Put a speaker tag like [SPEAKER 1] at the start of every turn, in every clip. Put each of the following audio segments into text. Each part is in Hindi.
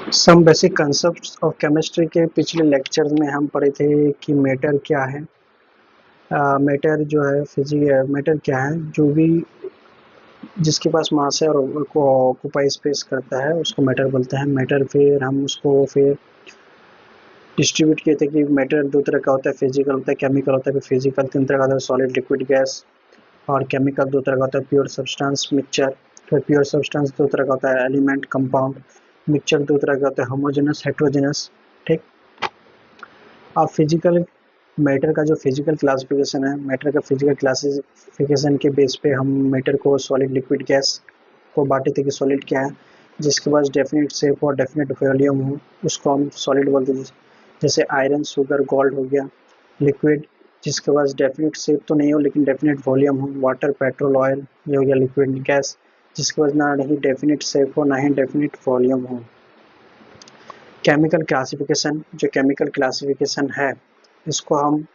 [SPEAKER 1] Some basic concept of chemistry के पिछले लेक्चर में हम पढ़े थे कि मैटर क्या है। मैटर जो है मैटर क्या है, जो भी जिसके पास मास है और को ऑक्यूपाई स्पेस करता है उसको मैटर बोलते हैं। मैटर फिर हम उसको फिर डिस्ट्रीब्यूट किए थे कि मैटर दो तरह का होता है, फिजिकल होता है, केमिकल होता है। फिजिकल तीन तरह का होता है, सॉलिड, लिक्विड, गैस। और केमिकल दो तरह का होता है, प्योर सब्सटेंस, मिक्सचर। फिर प्योर सब्सटेंस दो तरह का होता है, एलिमेंट, कंपाउंड। मिक्सचर दो तरह का होता है, होमोजेनस, हेट्रोजेनस। ठीक। अब फिजिकल मैटर का जो फिजिकल क्लासिफिकेशन है, मैटर का फिजिकल क्लासिफिकेशन के बेस पे हम मैटर को सॉलिड, लिक्विड, गैस को बांटे थे कि सॉलिड क्या है, जिसके पास डेफिनेट शेप और डेफिनेट वॉल्यूम हो उसको हम सॉलिड बोलते हैं। जैसे आयरन, शुगर, गोल्ड हो गया। लिक्विड जिसके पास डेफिनेट शेप तो नहीं हो लेकिन डेफिनेट वॉल्यूम हो, वाटर, पेट्रोल, ऑयल, ये हो गया लिक्विड। गैस जिसके पास ना ही डेफिनेट शेप हो ना ही डेफिनेट वॉल्यूम हो। केमिकल क्लासिफिकेशन, जो केमिकल क्लासिफिकेशन है इसको हम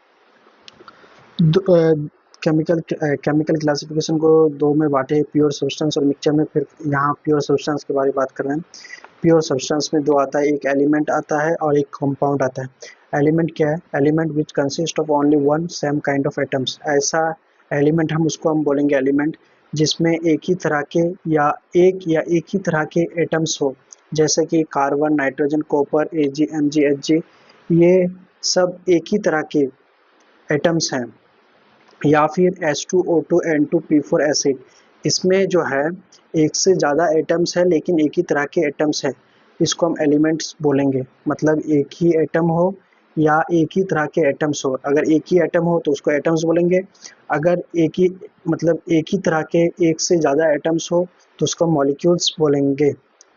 [SPEAKER 1] केमिकल क्लासिफिकेशन को दो में बांटे, प्योर सब्सटेंस और मिक्सचर में। फिर यहाँ प्योर सब्सटेंस के बारे में बात कर रहे हैं। प्योर सब्सटेंस में दो आता है, एक एलिमेंट आता है और एक कंपाउंड आता है। एलिमेंट क्या है? Element which consist of only one same kind of atoms. ऐसा एलिमेंट हम बोलेंगे एलिमेंट जिसमें एक ही तरह के या एक ही तरह के एटम्स हो, जैसे कि carbon, nitrogen, copper, Ag, Mg, Hg, ये सब एक ही तरह के एटम्स हैं। या फिर H2O2 N2P4 एसिड, इसमें जो है एक से ज़्यादा एटम्स है लेकिन एक ही तरह के एटम्स है, इसको हम एलिमेंट्स बोलेंगे। मतलब एक ही एटम हो या एक ही तरह के एटम्स हो। अगर एक ही एटम हो तो उसको एटम्स बोलेंगे। अगर एक ही तरह के एक से ज़्यादा एटम्स हो तो उसको मॉलिक्यूल्स बोलेंगे।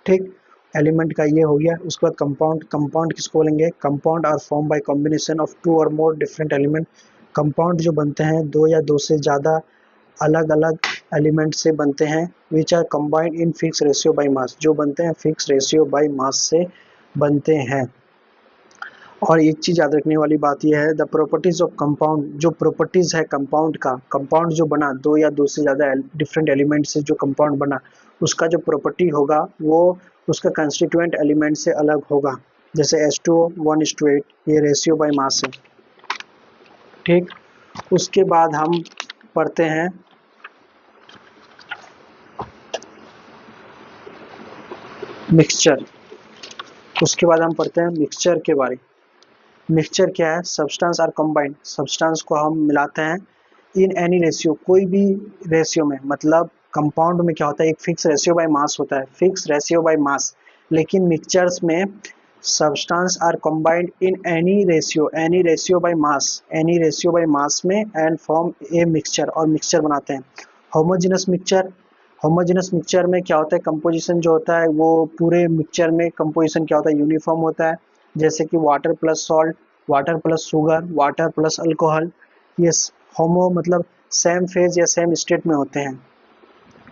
[SPEAKER 1] ठीक। एलिमेंट का ये हो गया। उसके बाद कंपाउंड। कंपाउंड किसको बोलेंगे? Compound are form by combination of two or more different element. Compound जो बनते हैं दो या दो से ज़्यादा अलग अलग एलिमेंट से बनते हैं, which are combined in fix ratio by mass, जो बनते हैं फिक्स रेशियो बाय मास से बनते हैं। और एक चीज़ याद रखने वाली बात यह है, द प्रॉपर्टीज ऑफ कंपाउंड, जो प्रॉपर्टीज है कंपाउंड का, कंपाउंड जो बना दो या दो से ज़्यादा डिफरेंट एलिमेंट से जो कंपाउंड बना, उसका जो प्रॉपर्टी होगा वो उसका कंस्टिट्यूएंट एलिमेंट से अलग होगा। जैसे H2O 1:8, ये रेशियो बाय मास है। ठीक। उसके बाद हम पढ़ते हैं मिक्सचर। उसके बाद हम पढ़ते हैं मिक्सचर के बारे में। मिक्सचर क्या है? सब्सटेंस आर कंबाइंड, सब्सटेंस को हम मिलाते हैं इन एनी रेशियो, कोई भी रेशियो में। मतलब कंपाउंड में क्या होता है, एक फिक्स रेशियो बाय मास होता है, फिक्स रेशियो बाय मास। लेकिन मिक्सचर्स में substance are combined in any ratio by mass, any ratio by mass में एंड फॉर्म ए मिक्सचर, और मिक्सचर बनाते हैं। होमोजेनस मिक्सचर, होमोजेनस मिक्सचर में क्या होता है, कंपोजिशन जो होता है वो पूरे मिक्सचर में कंपोजिशन क्या होता है, यूनिफॉर्म होता है। जैसे कि water plus salt, water plus sugar, water plus alcohol, ये होमो मतलब सेम फेज या सेम स्टेट में होते हैं।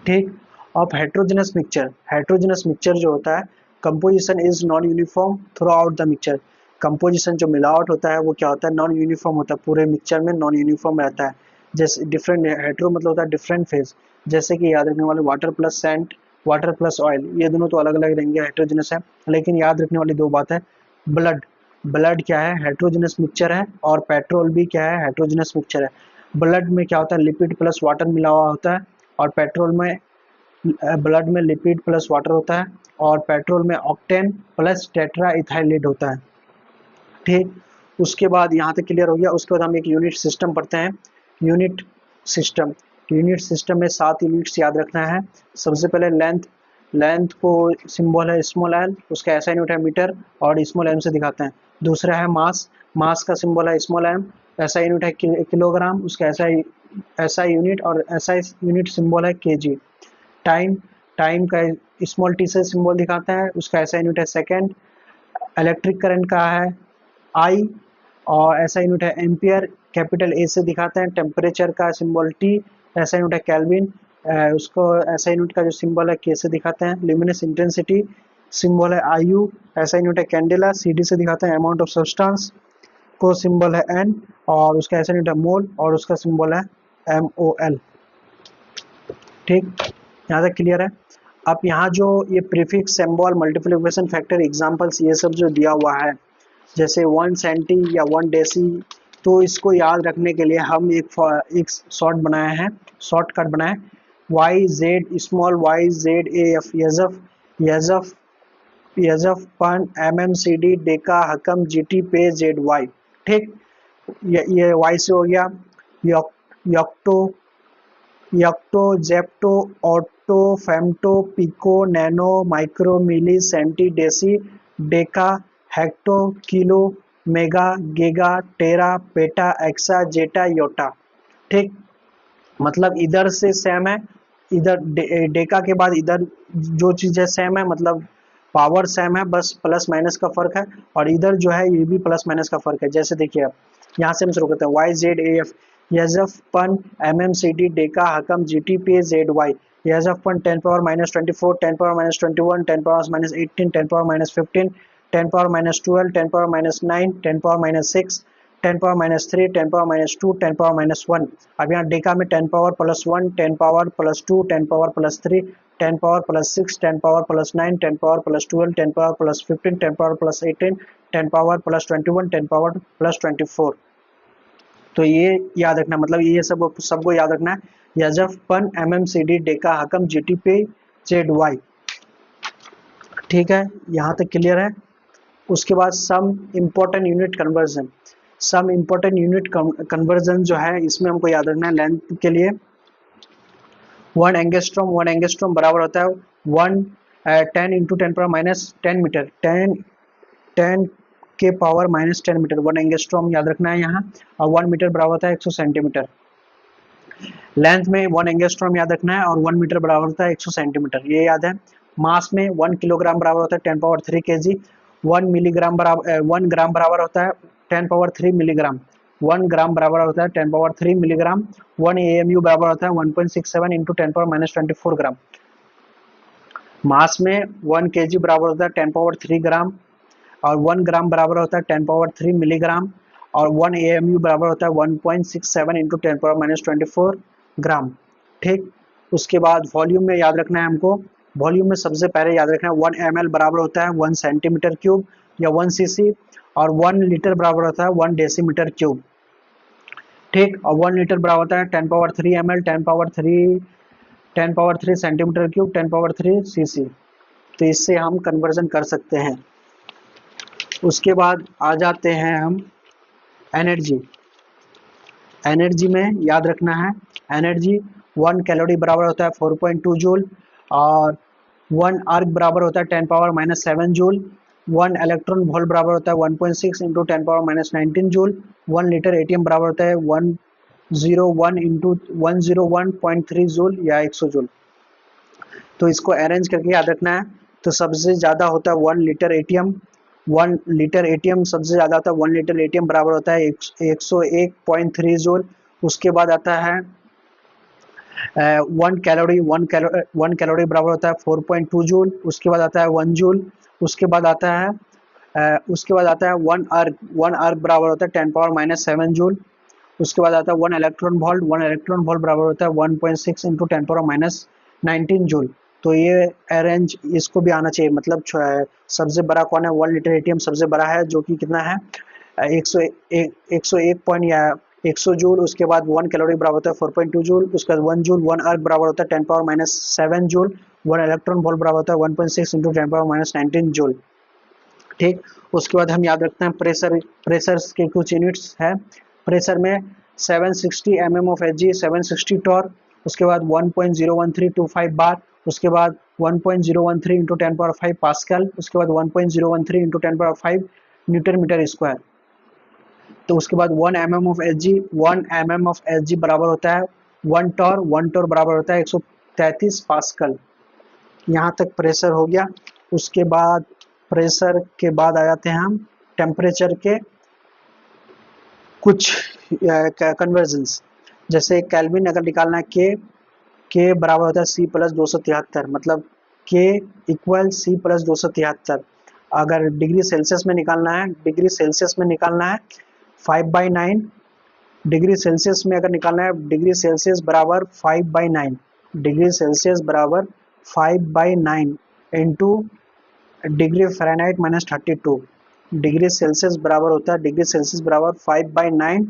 [SPEAKER 1] ठीक। अब हेट्रोजेनस मिक्सचर, हेट्रोजेनस मिक्सचर जो होता है, composition is non uniform through out the mixture. Composition जो मिलावट होता है वो क्या होता है, नॉन यूनिफॉर्म होता है, पूरे मिक्सचर में नॉन यूनिफॉर्म रहता है। जैसे डिफरेंट, हेट्रो मतलब होता है डिफरेंट फेज। जैसे कि याद रखने वाले water plus sand, water plus oil, ये दोनों तो अलग अलग रहेंगे, हेट्रोजेनस है। लेकिन याद रखने वाली दो बात है, ब्लड, ब्लड क्या है, हेट्रोजेनस मिक्सचर है, और पेट्रोल भी क्या है, हेट्रोजेनस मिक्सचर है। ब्लड में क्या होता है, लिपिड प्लस वाटर मिला हुआ होता है, और पेट्रोल में ब्लड में लिपिड प्लस वाटर होता है, और पेट्रोल में ऑक्टेन प्लस टेट्रा इथाइलेट होता है। ठीक। उसके बाद यहाँ तक क्लियर हो गया। उसके बाद हम एक यूनिट सिस्टम पढ़ते हैं। यूनिट सिस्टम, यूनिट सिस्टम में 7 यूनिट्स याद रखना है। सबसे पहले लेंथ, लेंथ को सिंबल है स्मॉल एल, उसका ऐसा यूनिट है मीटर, और स्मॉल एम से दिखाते हैं। दूसरा है मास, मास का सिंबल है स्मॉल एम, ऐसा यूनिट है किलोग्राम, उसका ऐसा यूनिट, और ऐसा यूनिट सिंबल है केजी। टाइम, टाइम का स्मॉल टी से सिंबल दिखाते हैं, उसका ऐसा यूनिट है सेकेंड। इलेक्ट्रिक करंट का है आई, और ऐसा यूनिट है एम्पियर, कैपिटल ए से दिखाते हैं। टेम्परेचर का सिंबल टी, ऐसा यूनिट है केल्विन, उसको ऐसा यूनिट का जो सिंबल है के से दिखाते हैं। ल्यूमिनस इंटेंसिटी सिंबल है आई यू, ऐसा यूनिट है कैंडेला, सी डी से दिखाते हैं। अमाउंट ऑफ सब्सटेंस को सिंबल है एन, और उसका ऐसा यूनिट है मोल, और उसका सिंबल है एम ओ एल। ठीक। यहाँ तक क्लियर है। अब यहाँ जो ये prefix, symbol, multiplication factor, examples ये सब जो दिया हुआ है, जैसे 1 सेंटी या 1 डेसी, तो इसको याद रखने के लिए हम एक शॉर्ट बनाए हैं, शॉर्टकट बनाए, Y Z small Y Z A F, यजफ यजफ यजफ पन M M C D deca हकम G T P Z Y. ठीक, ये वाई से हो गया। यक yocto yocto zepto atto femto pico nano micro milli centi deci deca hecto kilo mega giga tera peta exa zetta yotta. ठीक, मतलब इधर से सेम है, इधर डेका के बाद इधर जो चीज़ है सेम है, मतलब पावर सेम है, बस प्लस माइनस का फर्क है। और इधर जो है ये भी प्लस माइनस का फर्क है। जैसे देखिए, आप यहाँ से हम शुरू करते हैं, वाई जेड ए एफ, यजफ पन M M C D deca हकम G T P Z Y, यजफ पन 10⁻24, 10⁻21, 10⁻18, 10⁻15, 10⁻12, 10⁻9, 10⁻6, 10⁻3, 10⁻2, 10⁻1। अब यहाँ डेका में 10 power plus 1, 10 power plus 2, 10 power plus 3, 10 power plus 6, 10 power plus 9, 10 power plus 12, 10 power plus 15, 10 power plus 18, 10 power plus 21, 10 power plus 24। तो ये याद रखना, मतलब ये सबको याद रखना है। यजफ पन M M C D deca हकम G T P Z Y. ठीक है, यहाँ तक क्लियर है। उसके बाद some important unit conversion, some important unit conversion जो है इसमें हमको याद रखना है लेंथ के लिए। 1 एंगस्ट्रॉम बराबर होता है 10 इंटू 10⁻10 मीटर, 10 के पावर -10 मीटर, 1 एंगस्ट्रॉम याद रखना है यहाँ। और 1 मीटर बराबर होता है 100 सेंटीमीटर। लेंथ में 1 एंगस्ट्रॉम याद रखना है और 1 मीटर बराबर होता है 100 सेंटीमीटर, ये याद है। मास में 1 किलोग्राम बराबर होता है 10 पावर 3 केजी। 1 ग्राम बराबर होता है 10 पावर 3 मिलीग्राम। 1 ग्राम बराबर होता है 10 पावर 3 मिलीग्राम। 1 एएमयू बराबर होता है 1.67 इंटू 10 पावर -24 ग्राम। मास में 1 केजी बराबर होता है 10 पावर 3 ग्राम, और 1 ग्राम बराबर होता है 10 पावर 3 मिलीग्राम, और 1 एएमयू बराबर होता है 1.67 इंटू 10 पावर -24 ग्राम। ठीक, उसके बाद वॉल्यूम में याद रखना है हमको। वॉल्यूम में सबसे पहले याद रखना है 1 ml बराबर होता है 1 सेंटीमीटर क्यूब या 1 सीसी, और 1 लीटर बराबर होता है 1 डेसीमीटर क्यूब। ठीक, और 1 लीटर बराबर होता है 10 power 3 ml, 10 power 3 centimetre cube, 10 power 3 CC. तो इससे हम कन्वर्जन कर सकते हैं। उसके बाद आ जाते हैं हम एनर्जी। एनर्जी में याद रखना है, एनर्जी 1 कैलोरी बराबर होता है 4.2 जूल, और 1 आर्क बराबर होता है 10 पावर -7 जूल। 1 इलेक्ट्रॉन वोल्ट बराबर होता है 1.6 into 10 power -19 joule. 1 litre ATM बराबर होता है 101 इंटू 101.3 जूल या 100 जूल। तो इसको अरेंज करके याद रखना है। तो सबसे ज़्यादा होता है 1 लीटर एटीएम, 1 लीटर एटीएम सबसे ज़्यादा होता है। 1 लीटर एटीएम बराबर होता है 101.3 जूल। उसके बाद आता है 1 कैलोरी बराबर होता है 4.2 जूल। उसके बाद आता है 1 जूल। उसके बाद आता है 1 आर्क, 1 आर्क बराबर होता है 10 पावर -7 जूल। उसके बाद आता है 1 इलेक्ट्रॉन वोल्ट, 1 इलेक्ट्रॉन वोल्ट बराबर होता है 1.6 इंटू 10 पावर -19 जूल। तो ये अरेंज इसको भी आना चाहिए, मतलब सबसे बड़ा कौन है, 1 लीटर एटीएम सबसे बड़ा है, जो कि कितना है 101 पॉइंट या 100 जूल। उसके बाद 1 कैलोरी बराबर होता है 4.2 जूल। उसके बाद 1 जूल, 1 आर्क बराबर होता है 10 पावर -7 जूल। 1 इलेक्ट्रॉन वोल्ट बराबर होता है 1.6 इंटू 10 पावर -19 जूल। ठीक, उसके बाद हम याद रखते हैं प्रेशर। प्रेशर के कुछ यूनिट्स है। प्रेशर में 760 mm ऑफ Hg, 760 टॉर। उसके बाद 1.01325 बार। उसके बाद 1.013 इंटू 10 पावर 5 पास्कल। उसके बाद 1.013 into 10 power 5 newton metre square. तो उसके बाद 1 mm of Hg, 1 mm of Hg बराबर होता है 1 टॉर, 1 टॉर बराबर होता है 133 पास्कल। यहाँ तक प्रेशर हो गया। उसके बाद प्रेशर के बाद आ जाते हैं हम टेम्परेचर के कुछ कन्वर्जन्स। जैसे केल्विन अगर निकालना है, के बराबर होता है C प्लस 273, मतलब के इक्वल C प्लस 273। अगर डिग्री सेल्सियस में निकालना है, डिग्री सेल्सियस में निकालना है 5/9। डिग्री सेल्सियस में अगर निकालना है, डिग्री सेल्सियस बराबर 5/9, डिग्री सेल्सियस बराबर 5/9 into degree Fahrenheit minus 32 degree Celsius बराबर होता है, डिग्री सेल्सियस बराबर 5/9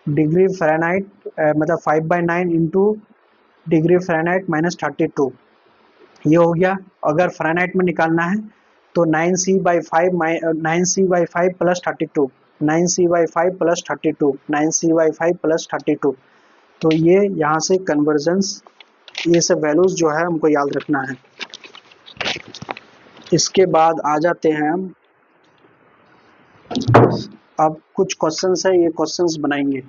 [SPEAKER 1] डिग्री फ़ारेनहाइट, मतलब 5/9 इंटू डिग्री फ़ारेनहाइट माइनस 32, ये हो गया। अगर फ़ारेनहाइट में निकालना है तो 9c/5 plus 32, 9c/5 plus 32, 9c/5 plus 32। तो ये यहाँ से कन्वर्जन्स, ये सब वैल्यूज जो है हमको याद रखना है। इसके बाद आ जाते हैं हम, अब कुछ क्वेश्चंस है, ये क्वेश्चंस बनाएंगे।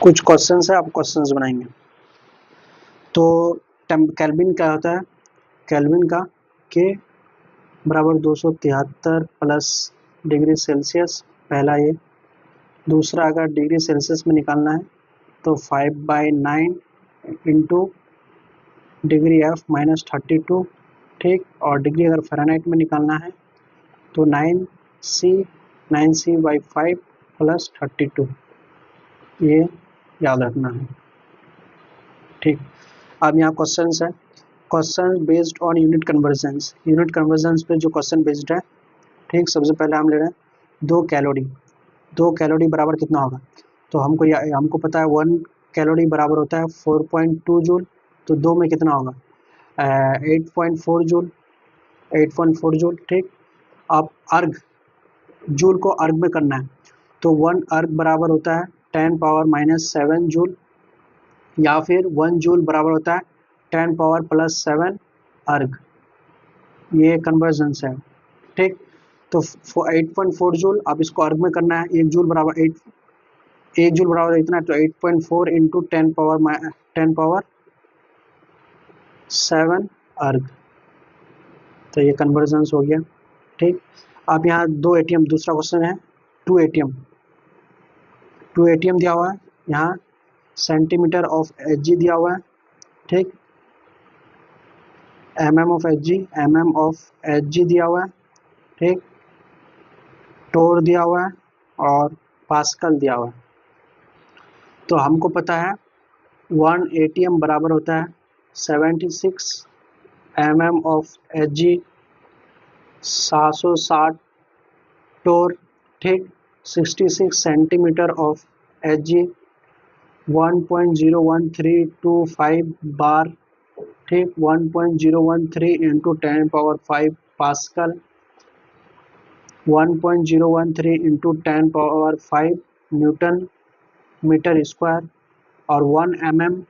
[SPEAKER 1] कुछ क्वेश्चंस है, आप क्वेश्चंस बनाएंगे। तो केल्विन क्या होता है, केल्विन का के बराबर 273 प्लस डिग्री सेल्सियस, पहला ये। दूसरा, अगर डिग्री सेल्सियस में निकालना है तो 5/9 इंटू डिग्री एफ माइनस 32, ठीक। और डिग्री अगर फ़ारेनहाइट में निकालना है तो 9c/5 प्लस 32, ये याद रखना है, ठीक। अब यहाँ क्वेश्चंस है, question based on unit convergence, unit convergence पे जो क्वेश्चन बेस्ड है, ठीक। सबसे पहले हम ले रहे हैं 2 कैलोरी, 2 कैलोरी बराबर कितना होगा। तो हमको पता है 1 कैलोरी बराबर होता है 4.2 जूल, तो 2 में कितना होगा 8.4 जूल, 8.4 जूल, ठीक। अब अर्ग, जूल को अर्ग में करना है तो 1 अर्ग बराबर होता है 10⁻⁻7 जूल, या फिर 1 जूल बराबर होता है 10⁻+7 अर्ग, ये कन्वर्जन्स है, ठीक। तो 8.4 जूल, अब इसको अर्ग में करना है, 1 जूल बराबर 8, 1 जूल बराबर इतना, तो 8.4 इंटू 10⁻7 अर्ग, तो ये कन्वर्जन्स हो गया, ठीक। अब यहाँ 2 एटीएम, दूसरा क्वेश्चन है 2 एटीएम, 2 एटीएम दिया हुआ है, यहाँ सेंटीमीटर ऑफ एच जी दिया हुआ है, ठीक। एम ऑफ एच जी दिया हुआ है, ठीक। टोर दिया हुआ है और पास्कल दिया हुआ है। तो हमको पता है 1 एटीएम बराबर होता है 76 ऑफ एच जी, 760 टोर, ठीक। 66 centimetre of H G, 1.01325 bar, ठीक। 1.013 into 10⁻5 pascal, 1.013 into 10⁻5 newton metre square, और 1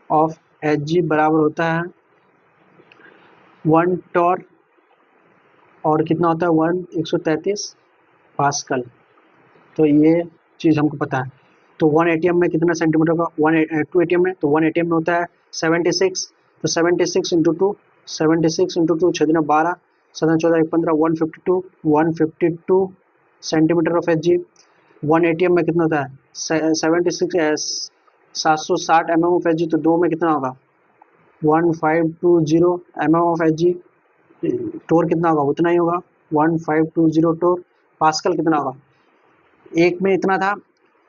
[SPEAKER 1] ऑफ एच जी बराबर होता है 1 टॉर, और कितना होता है 133 पास्कल। तो ये चीज़ हमको पता है। तो 1 एटीएम में कितना सेंटीमीटर का, 2 एटीएम में, तो 1 एटीएम में होता है 76, तो 76 इंटू 2, 76 इंटू 2 6 दिन 12, 7 14 15, 152 centimetre of H ji. 1 ATM में कितना होता है 76, 760 ऑफ एच जी, तो 2 में कितना होगा 1520 ऑफ एच जी। टोर कितना होगा, उतना ही होगा 1520 टोर। पास्कल कितना होगा, एक में इतना था,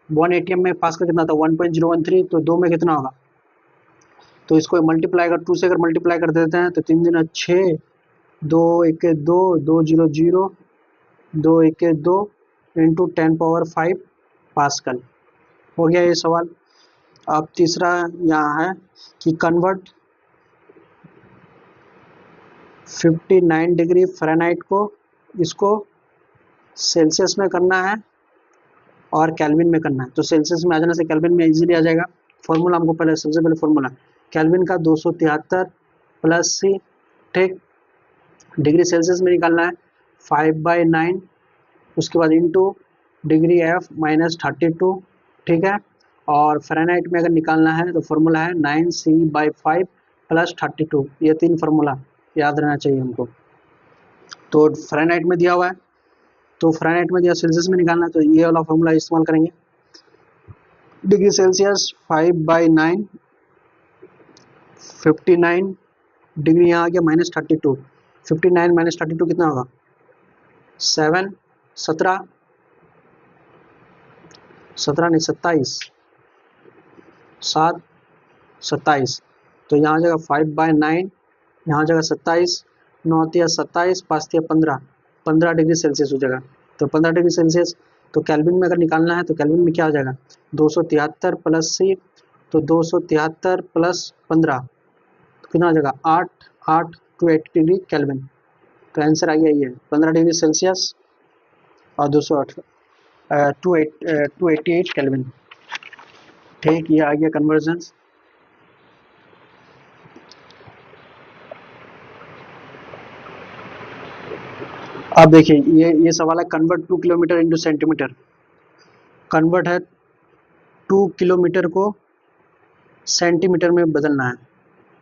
[SPEAKER 1] 1 एटीएम में पास्कल कितना था 1.013, तो 2 में कितना होगा, तो इसको मल्टीप्लाई अगर 2 से अगर मल्टीप्लाई कर देते हैं तो 3 दिन 6, 2 1 2, 2 0 0, 2 1 2 इंटू 10⁻5 पास्कल, हो गया ये सवाल। अब तीसरा यहाँ है कि कन्वर्ट 59 डिग्री फ़ारेनहाइट को, इसको सेल्सियस में करना है और केल्विन में करना है। तो सेल्सियस में आ जाने से केल्विन में इजीली आ जाएगा। फॉर्मूला हमको पहले, सबसे पहले फॉर्मूला केल्विन का 273 प्लस सी, ठीक। डिग्री सेल्सियस में निकालना है 5/9, उसके बाद इंटू डिग्री एफ माइनस 32, ठीक है। और फ़ारेनहाइट में अगर निकालना है तो फॉर्मूला है 9c/5 प्लस 32, ये 3 फार्मूला याद रहना चाहिए हमको। तो फ़ारेनहाइट में दिया हुआ है, तो फ़ारेनहाइट में दिया, सेल्सियस में निकालना है तो ये वाला फॉर्मूला इस्तेमाल करेंगे। डिग्री सेल्सियस 5/9, 59 डिग्री यहाँ आ गया -32। 59 -32 कितना होगा? 7, 17, 17 नहीं 27, 7, 27। तो यहाँ आ जाएगा 5/9, यहाँ आ जाएगा 27, 9 तिया 27, 5 तिया 15, 15 डिग्री सेल्सियस हो जाएगा। तो 15 डिग्री सेल्सियस तो केल्विन में अगर निकालना है तो केल्विन में क्या आ जाएगा? 273 प्लस सी, तो 273 प्लस 15 तो कितना आ जाएगा? 8, 8 280 डिग्री केल्विन। तो आंसर आ गया ये 15 डिग्री सेल्सियस और 288 केल्विन। ठीक, ये आ गया कन्वर्जन। अब देखिए ये सवाल है convert 2 kilometre into centimetre. Convert है 2 किलोमीटर को सेंटीमीटर में बदलना है।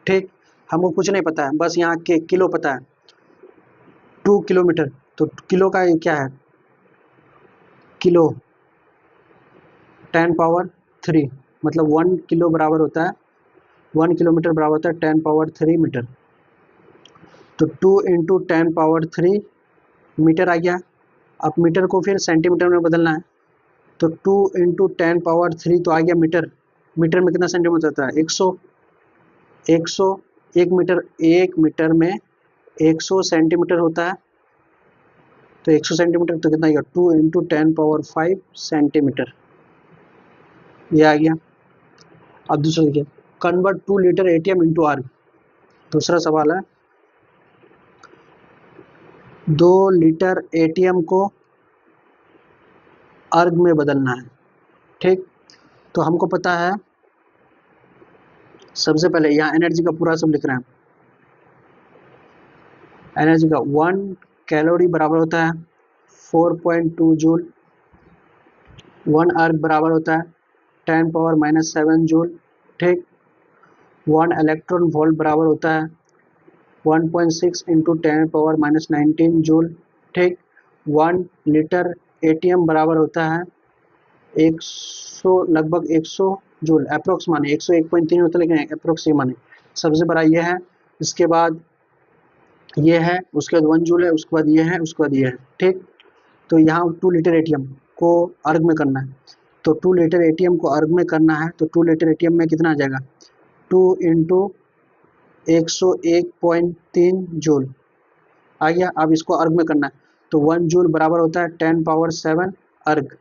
[SPEAKER 1] ठीक, हमको कुछ नहीं पता है, बस यहाँ के किलो पता है। 2 किलोमीटर तो किलो का क्या है? किलो 10 पावर 3, मतलब 1 किलो बराबर होता है, 1 किलोमीटर बराबर होता है 10 पावर 3 मीटर। तो 2 इंटू 10 पावर 3 मीटर आ गया। अब मीटर को फिर सेंटीमीटर में बदलना है, तो 2 इंटू 10 पावर 3 तो आ गया मीटर। मीटर में कितना सेंटीमीटर होता है? 100। 100 1 मीटर में 100 सेंटीमीटर होता है। तो 100 सेंटीमीटर तो कितना आ गया? 2 इंटू 10 पावर 5 सेंटीमीटर, ये आ गया। अब दूसरा देखिए, convert 2 litre ATM into R. दूसरा सवाल है 2 लीटर एटीएम को अर्ग में बदलना है। ठीक, तो हमको पता है सबसे पहले यहाँ एनर्जी का पूरा सब लिख रहे हैं। एनर्जी का 1 कैलोरी बराबर होता है 4.2 जूल। 1 अर्ग बराबर होता है 10 पावर -7 जूल। ठीक, 1 इलेक्ट्रॉन वोल्ट बराबर होता है 1.6 इंटू 10 पावर -19 जूल। ठीक, 1 लीटर एटीएम बराबर होता है 100, लगभग 100 जूल। अप्रोक्स माने 101.3 होता है, लेकिन अप्रोक्स ही माने। सबसे बड़ा ये है, इसके बाद ये है, उसके बाद 1 जूल है, उसके बाद ये है, उसके बाद ये है। ठीक, तो यहाँ 2 लीटर एटीएम को अर्ग में करना है, तो 2 लीटर एटीएम को अर्ग में करना है, तो 2 लीटर एटीएम में कितना आ जाएगा? 2 इंटू 101.3 जूल आ गया। अब इसको अर्ग में करना है, तो 1 जूल बराबर होता है 10 पावर 7 अर्ग।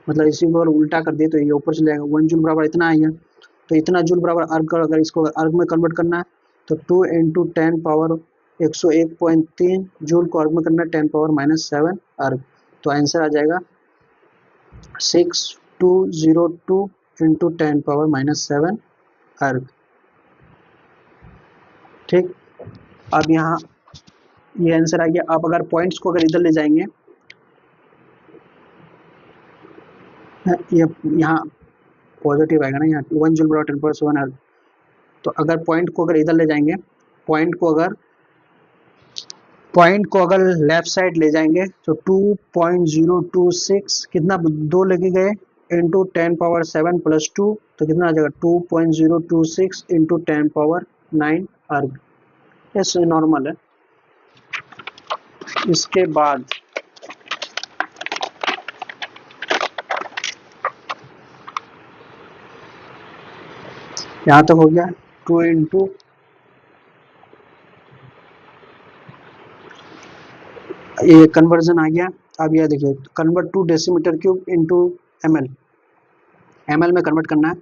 [SPEAKER 1] मतलब इसी को उल्टा कर दिए तो ये ऊपर चले जाएगा। 1 जूल बराबर इतना आ गया, तो इतना जूल बराबर अर्ग, अगर इसको अर्ग में कन्वर्ट करना है तो 2 इंटू 10 पावर 101.3 जूल को अर्ग में करना है 10 पावर -7 अर्ग। तो आंसर आ जाएगा 6202 इंटू 10 पावर -7 अर्ग। ठीक, अब यहाँ ये आंसर आ गया। आप अगर पॉइंट्स को अगर इधर ले जाएंगे, ये यहाँ पॉजिटिव आएगा ना, यहाँ 1 जूल बराबर 10 पावर 7 अर्ग। तो अगर पॉइंट को अगर इधर ले जाएंगे, पॉइंट को अगर लेफ्ट साइड ले जाएंगे तो 2.026 कितना, 2 लेके गए इंटू 10 पावर 7 प्लस 2 तो कितना आ जाएगा? 2.026 इंटू 10 पावर 9 अर्ग। ये नॉर्मल है। इसके बाद यहाँ तक हो गया 2 इंटू ये कन्वर्जन आ गया। अब यह देखिए, convert 2 decimetre cube into ml। ml में कन्वर्ट करना है,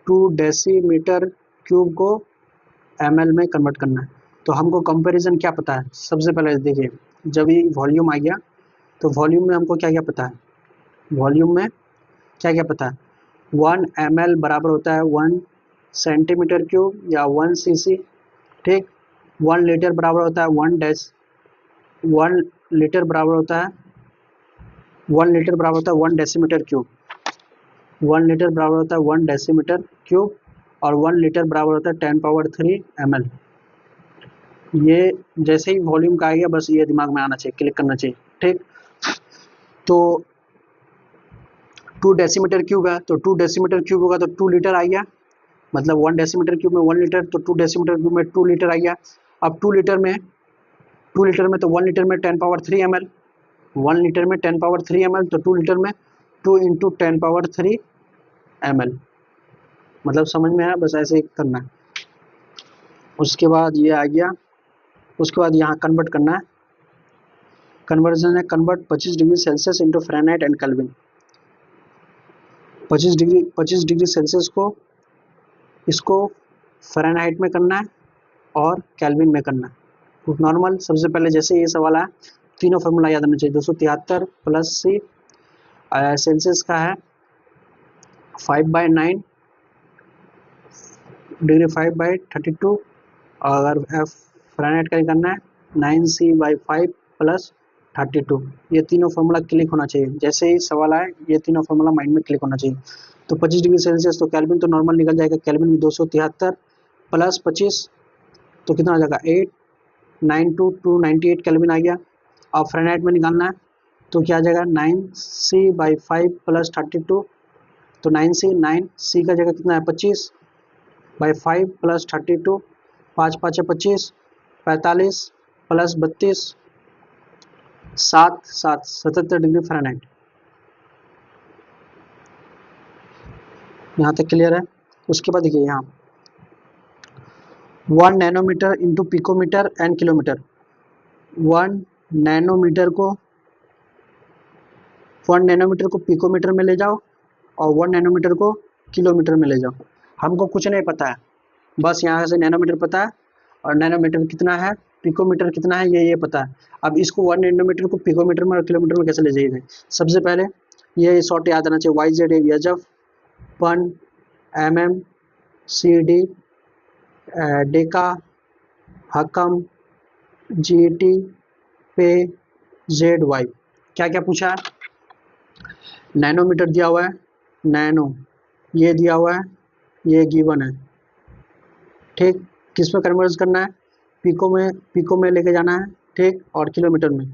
[SPEAKER 1] 2 डेसीमीटर क्यूब को ml में कन्वर्ट करना है। तो हमको कंपैरिजन क्या पता है? सबसे पहले देखिए, जब ये वॉल्यूम आ गया तो वॉल्यूम में हमको क्या क्या पता है? वॉल्यूम में क्या क्या पता है? 1 ml बराबर होता है 1 सेंटीमीटर क्यूब या 1 cc। ठीक, 1 लीटर बराबर होता है 1 लीटर बराबर होता है 1 लीटर बराबर होता है 1 डेसीमीटर क्यूब। 1 लीटर बराबर होता है 1 डेसीमीटर क्यूब और 1 लीटर बराबर होता है 10 पावर 3 ml। ये जैसे ही वॉल्यूम का आ गया, बस ये दिमाग में आना चाहिए, क्लिक करना चाहिए। ठीक, तो 2 डेसीमीटर क्यूब है, तो 2 डेसीमीटर क्यूब होगा तो 2 लीटर आ गया, मतलब 1 डेसीमीटर क्यूब में 1 लीटर, तो 2 डेसीमीटर क्यूब में 2 लीटर आ गया। अब 2 लीटर में तो 1 लीटर में 10 पावर 3 ml, 1 लीटर में 10 पावर 3 ml, तो 2 लीटर में 2 इंटू 10 पावर 3 ml, मतलब समझ में आया, बस ऐसे ही करना है। उसके बाद ये आ गया, उसके बाद यहाँ कन्वर्ट करना है, कन्वर्जन है, convert 25 degree Celsius into Fahrenheit and kelvin. 25 degree Celsius को इसको फ़ारेनहाइट में करना है और केल्विन में करना है। तो नॉर्मल सबसे पहले जैसे ये सवाल है, तीनों फार्मूला याद होना चाहिए। 273 प्लस सी सेल्सियस का है 5/9 डिग्री 5/32, और अगर फ़ारेनहाइट का करना है 9c/5 प्लस 32। ये तीनों फार्मूला क्लिक होना चाहिए, जैसे ही सवाल आए ये तीनों फार्मूला माइंड में क्लिक होना चाहिए। तो 25 डिग्री सेल्सियस तो केल्विन तो नॉर्मल निकल जाएगा, केल्विन में 273 प्लस 25 तो कितना आ जाएगा 892 केल्विन आ गया। अब फ़ारेनहाइट में निकालना है तो क्या आ जाएगा 9c/5 प्लस 32, तो 9c का जगह कितना है 25/5 प्लस 32, 5 5 25, 45 प्लस 32, 77 डिग्री फ़ारेनहाइट। यहाँ तक क्लियर है। उसके बाद देखिए यहाँ 1 nanometre into picometre and kilometre. 1 nanometre को पिकोमीटर में ले जाओ और 1 नैनोमीटर को किलोमीटर में ले जाओ। हमको कुछ नहीं पता है, बस यहाँ से नैनोमीटर पता है और नैनोमीटर कितना है, पिकोमीटर कितना है, ये पता है। अब इसको 1 नैनोमीटर को पिकोमीटर में और किलोमीटर में कैसे ले जाइए? सबसे पहले ये शॉर्ट याद आना चाहिए, YZ यजफ, पन, mm, CD, डेका, हकम, GT, पे, ZY। क्या क्या पूछा है? नैनोमीटर दिया हुआ है, नैनो ये दिया हुआ है, ये गिवन है, ठीक। किस में कन्वर्ज करना है? पिको में लेके जाना है, ठीक, और किलोमीटर में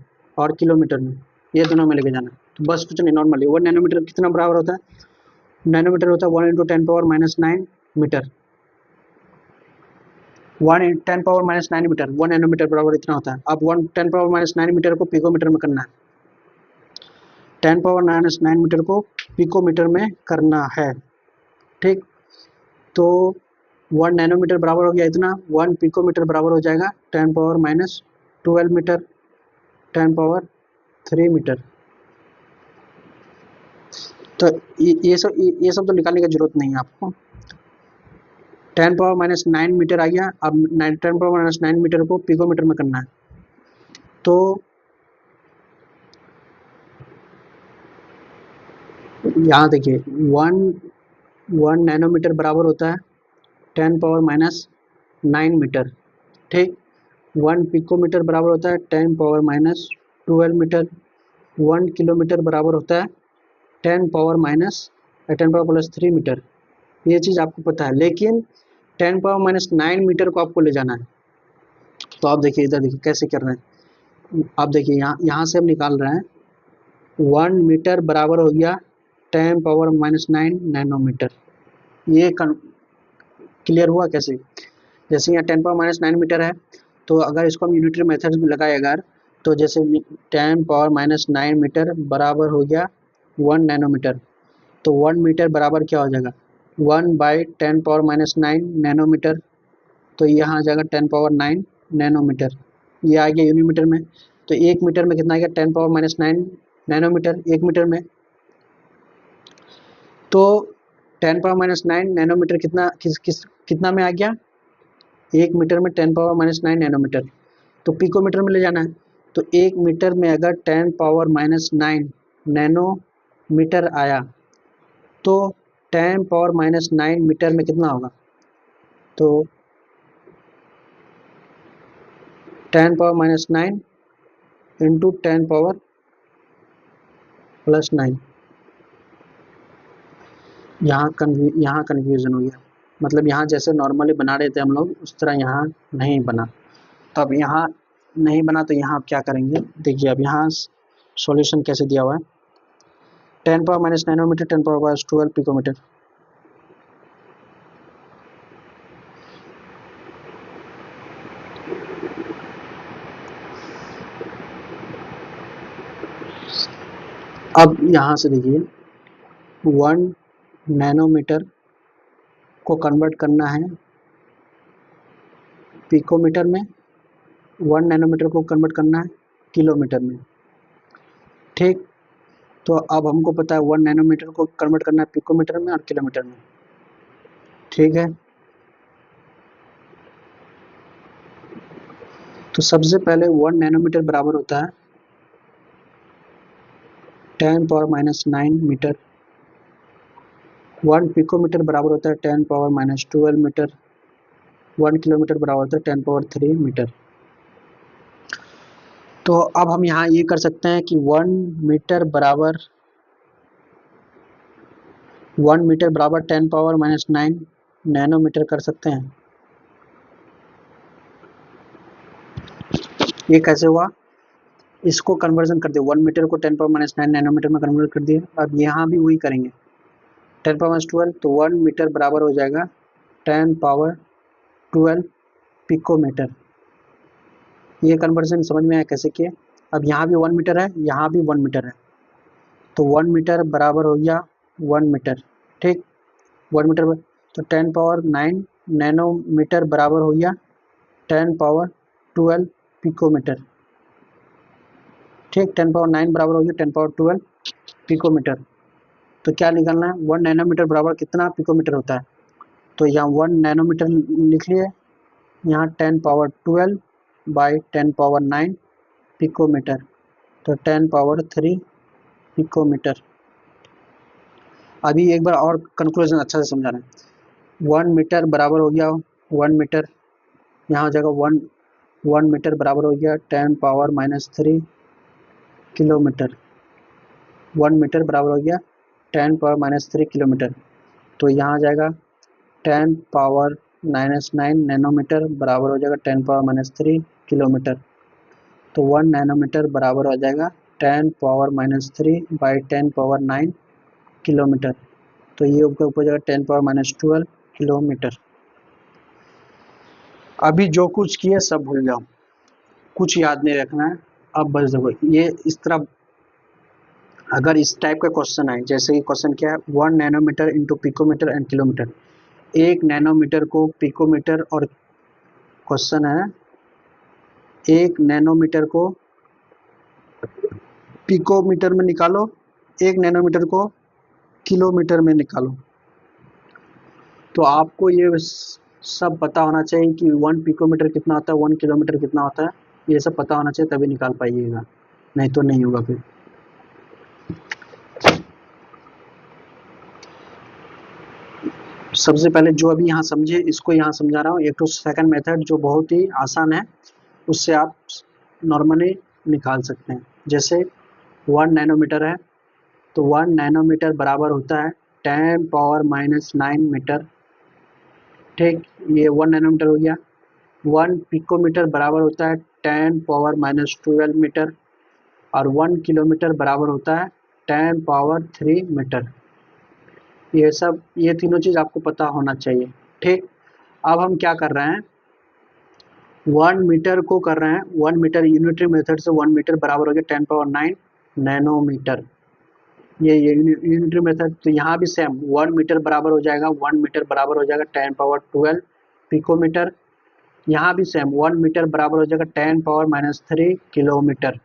[SPEAKER 1] ये दोनों में लेके जाना है। तो बस कुछ नहीं, नॉर्मली 1 नैनोमीटर कितना बराबर होता है? नैनोमीटर होता है 1 into 10 power -9 metre, 1 into 10 power -9 metre, 1 nanometre बराबर इतना होता है। अब 1 10 पावर -9 मीटर को पिकोमीटर में करना है, 10 पावर -9 मीटर को पिकोमीटर में करना है, ठीक। तो 1 नैनोमीटर बराबर हो गया इतना, 1 पिकोमीटर बराबर हो जाएगा 10 पावर -12 मीटर, 10 पावर 3 मीटर। तो ये सब तो निकालने की जरूरत नहीं है आपको। 10 पावर -9 मीटर आ गया। अब 10 पावर -9 मीटर को पिकोमीटर में करना है, तो यहाँ देखिए 1 नैनोमीटर बराबर होता है 10 पावर -9 मीटर, ठीक। 1 पिकोमीटर बराबर होता है 10 पावर -12 मीटर, 1 किलोमीटर बराबर होता है 10 पावर +3 मीटर। ये चीज़ आपको पता है, लेकिन 10 पावर -9 मीटर को आपको ले जाना है। तो आप देखिए इधर देखिए कैसे कर रहे हैं। आप देखिए यहाँ से हम निकाल रहे हैं 1 मीटर बराबर हो गया 10 पावर -9 नैनोमीटर। ये क्लियर हुआ कैसे? जैसे यहाँ 10 पावर -9 मीटर है, तो अगर इसको हम यूनिटरी मेथड में लगाए अगर, तो जैसे 10 पावर -9 मीटर बराबर हो गया 1 नैनोमीटर, तो 1 मीटर बराबर क्या हो जाएगा 1/10 पावर -9 नैनोमीटर, तो यहाँ आ जाएगा 10 पावर 9 नैनोमीटर। ये आ गया यूनिमीटर में, तो 1 मीटर में कितना आ गया 10 पावर -9 नैनोमीटर 1 मीटर में। तो 10 पावर -9 नैनोमीटर कितना में आ गया 1 मीटर में 10 पावर -9 नैनोमीटर। तो पिकोमीटर में ले जाना है, तो 1 मीटर में अगर 10 पावर -9 नैनोमीटर आया तो 10 पावर -9 मीटर में कितना होगा? तो 10 पावर -9 इंटू 10 पावर +9। यहाँ कन्फ्यूजन हो गया, मतलब यहाँ जैसे नॉर्मली बना रहे थे हम लोग उस तरह यहाँ नहीं बना। तो अब यहाँ नहीं बना तो यहाँ आप क्या करेंगे, देखिए अब यहाँ सॉल्यूशन कैसे दिया हुआ है। 10 power minus nanometre, 10 power minus 12 picometre. अब यहाँ से देखिए 1 नैनोमीटर को कन्वर्ट करना है पिकोमीटर में, 1 नैनोमीटर को कन्वर्ट करना है किलोमीटर में। ठीक, तो अब हमको पता है 1 नैनोमीटर को कन्वर्ट करना है पिकोमीटर में और किलोमीटर में। ठीक है, तो सबसे पहले 1 नैनोमीटर बराबर होता है 10 पावर माइनस 9 मीटर, 1 पिकोमीटर बराबर होता है 10 पावर माइनस 12 मीटर, 1 किलोमीटर बराबर होता है 10 पावर 3 मीटर। तो अब हम यहाँ ये कर सकते हैं कि 1 मीटर बराबर 10 पावर माइनस 9 नैनोमीटर कर सकते हैं। ये कैसे हुआ, इसको कन्वर्जन कर दिया, 1 मीटर को 10 पावर माइनस 9 नैनोमीटर में कन्वर्ट कर दिया। अब यहाँ भी वही करेंगे, 10 पावर माइनस 12, तो 1 मीटर बराबर हो जाएगा 10 पावर 12 पिकोमीटर। ये कन्वर्जन समझ में आया कैसे किए। अब यहाँ भी 1 मीटर है, यहाँ भी 1 मीटर है, तो 1 मीटर बराबर हो गया 1 मीटर। ठीक, 1 मीटर तो 10 पावर 9 नैनोमीटर बराबर हो गया 10 पावर 12 पिकोमीटर। ठीक, 10 पावर 9 बराबर हो गया 10 पावर 12 पिकोमीटर। तो क्या निकालना है, 1 नैनोमीटर बराबर कितना पिकोमीटर होता है, तो यहाँ 1 नैनोमीटर लिख लिए, यहाँ 10 पावर 12 बाई 10 पावर 9 पिकोमीटर, तो 10 पावर 3 पिकोमीटर। अभी एक बार और कंक्लूजन अच्छा से समझा रहे हैं। 1 मीटर बराबर हो गया 1 मीटर, यहाँ हो जाएगा 1 मीटर बराबर हो गया 10 पावर माइनस 3 किलोमीटर। 1 मीटर बराबर हो गया 10 पावर माइनस 3 किलोमीटर, तो यहाँ आ जाएगा 10 पावर माइनस 9 नैनोमीटर बराबर हो जाएगा 10 पावर माइनस 3 किलोमीटर। तो 1 नैनोमीटर बराबर हो जाएगा 10 power minus 3 by 10 power 9 kilometre, तो ये ऊपर हो जाएगा 10 पावर माइनस 12 किलोमीटर। अभी जो कुछ किए सब भूल जाओ, कुछ याद नहीं रखना है। अब बस देखो, ये इस तरह अगर इस टाइप का क्वेश्चन आए, जैसे कि क्वेश्चन क्या है, 1 nanometre into picometre and kilometre, 1 nanometre को पिकोमीटर, और क्वेश्चन है 1 नैनोमीटर को पिकोमीटर में निकालो, 1 नैनोमीटर को किलोमीटर में निकालो। तो आपको ये सब पता होना चाहिए कि 1 पिकोमीटर कितना होता है, 1 किलोमीटर कितना होता है, ये सब पता होना चाहिए, तभी निकाल पाइएगा, नहीं तो नहीं होगा फिर। सबसे पहले जो अभी यहाँ समझे, इसको यहाँ समझा रहा हूँ, एक तो सेकंड मेथड जो बहुत ही आसान है, उससे आप नॉर्मली निकाल सकते हैं। जैसे 1 नैनोमीटर है, तो 1 नैनोमीटर बराबर होता है 10 पावर माइनस 9 मीटर। ठीक, ये 1 नैनोमीटर हो गया। 1 पिकोमीटर बराबर होता है 10 पावर माइनस 12 मीटर, और 1 किलोमीटर बराबर होता है 10 पावर 3 मीटर। ये तीनों चीज़ आपको पता होना चाहिए। ठीक, अब हम क्या कर रहे हैं, 1 मीटर को कर रहे हैं, 1 मीटर यूनिटरी मेथड से 1 मीटर बराबर हो गया 10 पावर 9 नैनोमीटर। ये यूनिटरी मेथड, तो यहाँ भी सेम 1 मीटर बराबर हो जाएगा, 1 मीटर बराबर हो जाएगा 10 पावर 12 पिकोमीटर। यहाँ भी सेम 1 मीटर बराबर हो जाएगा 10 पावर माइनस 3 किलोमीटर।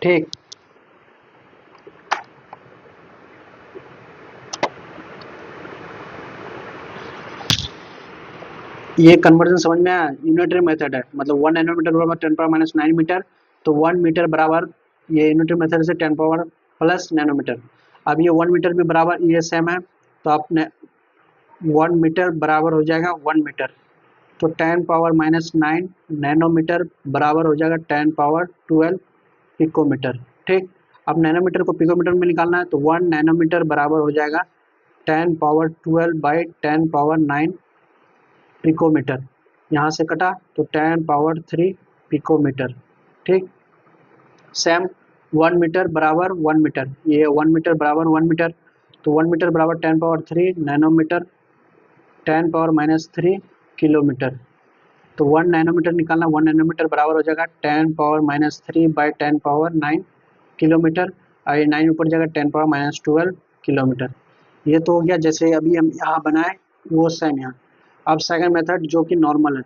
[SPEAKER 1] ठीक, ये कन्वर्जन समझ में आया, यूनिटरी मेथड है, मतलब 1 नैनोमीटर बराबर 10 पावर माइनस 9 मीटर, तो 1 मीटर बराबर ये यूनिटरी मेथड से 10 पावर प्लस नैनोमीटर। अब ये 1 मीटर भी बराबर ये सेम है, तो आपने 1 मीटर बराबर हो जाएगा 1 मीटर, तो 10 पावर माइनस 9 नैनोमीटर बराबर हो जाएगा 10 पावर 12 पिकोमीटर। ठीक, अब नैनोमीटर को पिकोमीटर में निकालना है, तो 1 नैनोमीटर बराबर हो जाएगा 10 पावर 12 बाई 10 पावर 9 पिकोमीटर। यहाँ से कटा तो 10 पावर 3 पिकोमीटर। ठीक, सेम 1 मीटर बराबर 1 मीटर, ये 1 मीटर बराबर 1 मीटर, तो 1 मीटर बराबर 10⁻³ नैनोमीटर, 10⁻³ किलोमीटर। तो 1 नैनोमीटर निकालना, 1 नैनोमीटर बराबर हो जाएगा 10⁻³ / 10⁻৯ किलोमीटर, और ये 9 ऊपर जाएगा 10⁻12 किलोमीटर। ये तो हो गया जैसे अभी हम यहाँ बनाए वो सेम यहाँ। अब सेकंड मेथड जो कि नॉर्मल है,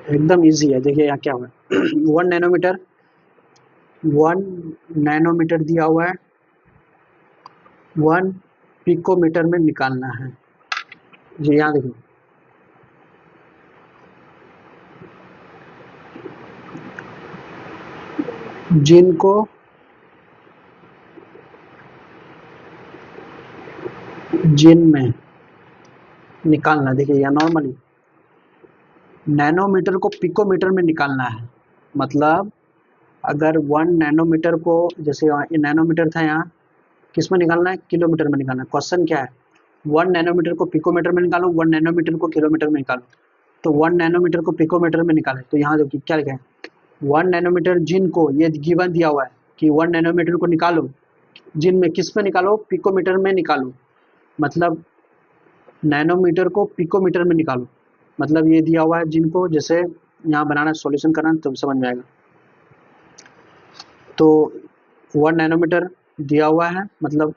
[SPEAKER 1] एकदम इजी है। देखिए यहाँ क्या हुआ है 1 नैनोमीटर, 1 नैनोमीटर दिया हुआ है, 1 पिकोमीटर में निकालना है। जी यहाँ देखिए, जिनको जिन में निकालना, देखिए यहाँ नॉर्मली नैनोमीटर को पिकोमीटर में निकालना है। मतलब अगर 1 नैनोमीटर को, जैसे ये नैनोमीटर था यहाँ, किस में निकालना है, किलोमीटर में निकालना है। क्वेश्चन क्या है, 1 नैनोमीटर को पिकोमीटर में निकालो, 1 नैनोमीटर को किलोमीटर में निकालो। तो 1 नैनोमीटर को पिकोमीटर में निकाले, तो यहाँ देखिए क्या लिखा है, 1 नैनोमीटर जिनको, ये गिवन दिया हुआ है कि 1 नैनोमीटर को निकालो, जिन में किस में निकालो, पिकोमीटर में निकालो। मतलब नैनोमीटर को पिकोमीटर में निकालो, मतलब ये दिया हुआ है जिनको, जैसे यहाँ बनाना सॉल्यूशन करना तो समझ में आएगा। तो 1 नैनोमीटर दिया हुआ है, मतलब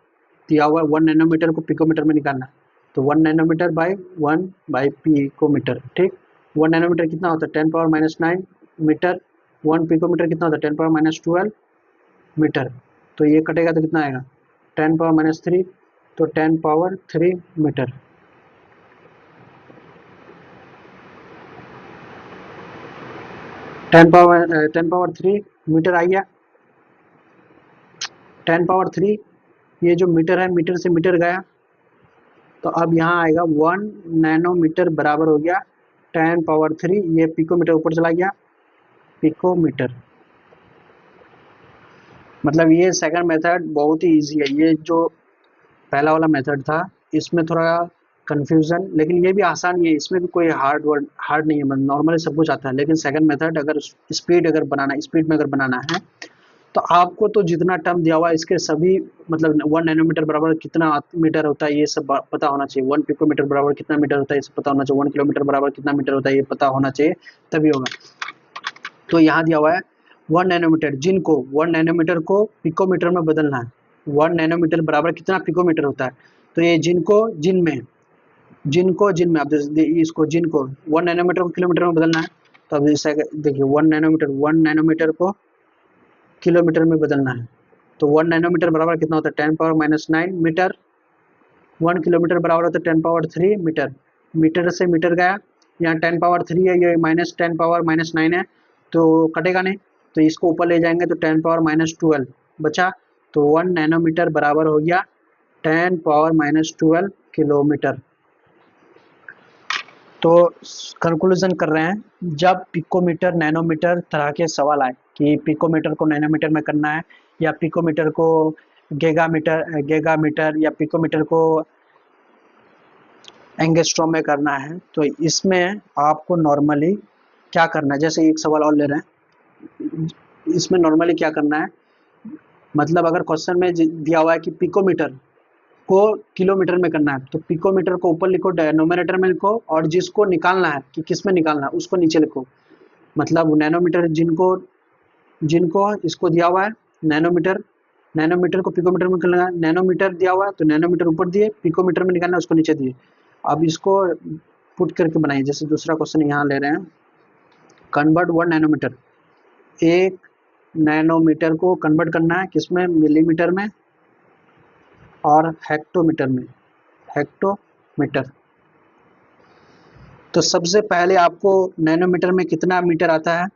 [SPEAKER 1] दिया हुआ है 1 नैनोमीटर को पिकोमीटर में निकालना है। तो 1 नैनोमीटर बाई 1/पिकोमीटर, ठीक। 1 नैनोमीटर कितना होता है, 10⁻⁹ मीटर। 1 पिकोमीटर कितना होता है, 10⁻12 मीटर। तो ये कटेगा तो कितना आएगा, 10⁻³ तो 10⁻³ मीटर। 10⁻³ मीटर आ गया। 10⁻³ ये जो मीटर है, मीटर से मीटर गया, तो अब यहाँ आएगा 1 नैनोमीटर बराबर हो गया 10⁻³, ये पिकोमीटर ऊपर चला गया, पिकोमीटर। मतलब ये सेकंड मेथड बहुत ही इजी है। ये जो पहला वाला मेथड था इसमें थोड़ा कंफ्यूजन, लेकिन ये भी आसान ही है, इसमें भी कोई हार्ड नहीं है, मतलब नॉर्मली सब कुछ आता है। लेकिन सेकंड मेथड अगर स्पीड में अगर बनाना है, तो आपको तो जितना टर्म दिया हुआ है इसके सभी, मतलब 1 नैनोमीटर बराबर कितना मीटर होता है ये सब पता होना चाहिए, 1 पिकोमीटर बराबर कितना मीटर होता है ये सब पता होना चाहिए, 1 किलोमीटर बराबर कितना मीटर होता है ये पता होना चाहिए, तभी होगा। तो यहाँ दिया हुआ है 1 नैनोमीटर जिनको, 1 नैनोमीटर को पिकोमीटर में बदलना है। 1 नैनोमीटर बराबर कितना पिकोमीटर होता है, तो ये जिनमें आप इसको जिनको 1 नैनोमीटर को किलोमीटर में बदलना है। तो अब जैसे देखिए 1 नैनोमीटर को किलोमीटर में बदलना है। तो 1 नैनोमीटर बराबर कितना होता है, 10⁻⁹ मीटर। 1 किलोमीटर बराबर होता है 10⁻³ मीटर। मीटर से मीटर गया, यहाँ 10⁻³ है, ये -10⁻⁹ है, तो कटेगा नहीं, तो इसको ऊपर ले जाएंगे तो 10⁻⁻12 बचा। तो 1 नैनोमीटर बराबर हो गया 10⁻⁻12 किलोमीटर। तो कंक्लूजन कर रहे हैं, जब पिकोमीटर नैनोमीटर तरह के सवाल आए कि पिकोमीटर को नैनोमीटर में करना है, या पिकोमीटर को गीगामीटर या पिकोमीटर को एंगस्ट्रॉम में करना है, तो इसमें आपको नॉर्मली क्या करना है। जैसे एक सवाल और ले रहे हैं, इसमें नॉर्मली क्या करना है, मतलब अगर क्वेश्चन में दिया हुआ है कि पिकोमीटर को किलोमीटर में करना है, तो पिकोमीटर को ऊपर लिखो, डिनोमिनेटर में लिखो, और जिसको निकालना है कि किस में निकालना है उसको नीचे लिखो। मतलब नैनोमीटर जिनको जिनको इसको दिया हुआ है नैनोमीटर को पिकोमीटर में निकालना है, नैनोमीटर दिया हुआ है तो नैनोमीटर ऊपर दिए, पिकोमीटर में निकालना है उसको नीचे दिए। अब इसको पुट करके बनाइए। जैसे दूसरा क्वेश्चन यहाँ ले रहे हैं, कन्वर्ट 1 नैनोमीटर, 1 नैनोमीटर को कन्वर्ट करना है किसमें, मिलीमीटर में और हेक्टोमीटर में, हेक्टोमीटर। तो सबसे पहले आपको नैनोमीटर में कितना मीटर आता है,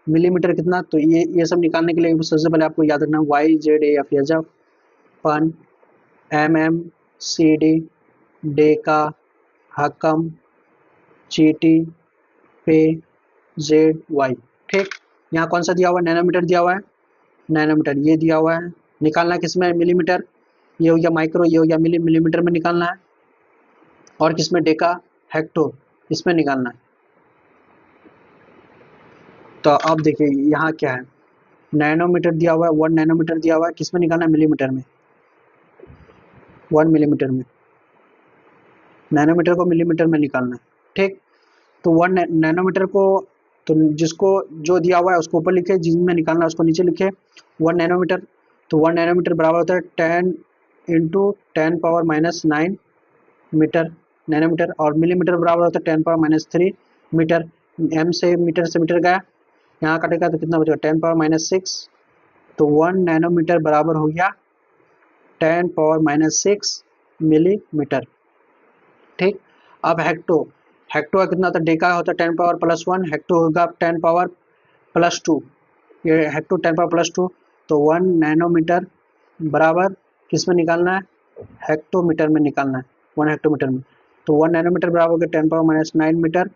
[SPEAKER 1] मिलीमीटर कितना, तो ये सब निकालने के लिए सबसे पहले आपको याद रखना YZAF यजफ, पन, MM, CD, डेका, हकम, चीटी, पे, ZY। ठीक, यहाँ कौन सा दिया हुआ है, नैनोमीटर दिया हुआ है, नैनोमीटर ये दिया हुआ है, निकालना किसमें, मिलीमीटर, ये हो गया माइक्रो, ये हो गया मिलीमीटर में निकालना है, और किसमें, डेका, हेक्टो, इसमें निकालना है। तो अब देखिए यहाँ क्या है, नैनोमीटर दिया हुआ है, 1 नैनोमीटर दिया हुआ है, किस में निकालना है, मिलीमीटर में, 1 मिलीमीटर में, नैनोमीटर को मिलीमीटर में निकालना है, ठीक। तो 1 नैनोमीटर को, तो जिसको जो दिया हुआ है उसको ऊपर लिखे, जिसमें निकालना है उसको नीचे लिखे, 1 नैनोमीटर। तो 1 नैनोमीटर बराबर होता है 10 इंटू 10⁻⁹ मीटर नैनोमीटर, और मिलीमीटर बराबर होता है 10⁻³ मीटर। एम से मीटर गया, यहाँ कटेगा तो कितना बचेगा, 10⁻⁶। तो 1 नैनोमीटर बराबर हो गया 10⁻⁶ मिलीमीटर, ठीक। अब हेक्टो, हेक्टो का कितना होता है, डेका होता है 10⁻+1, हेक्टो होगा 10⁻+2, ये हेक्टो 10⁻+2। तो 1 नैनोमीटर बराबर किस में निकालना है, हेक्टोमीटर में निकालना है, 1 हेक्टोमीटर में। तो 1 नैनोमीटर बराबर हो गया 10⁻⁹ मीटर,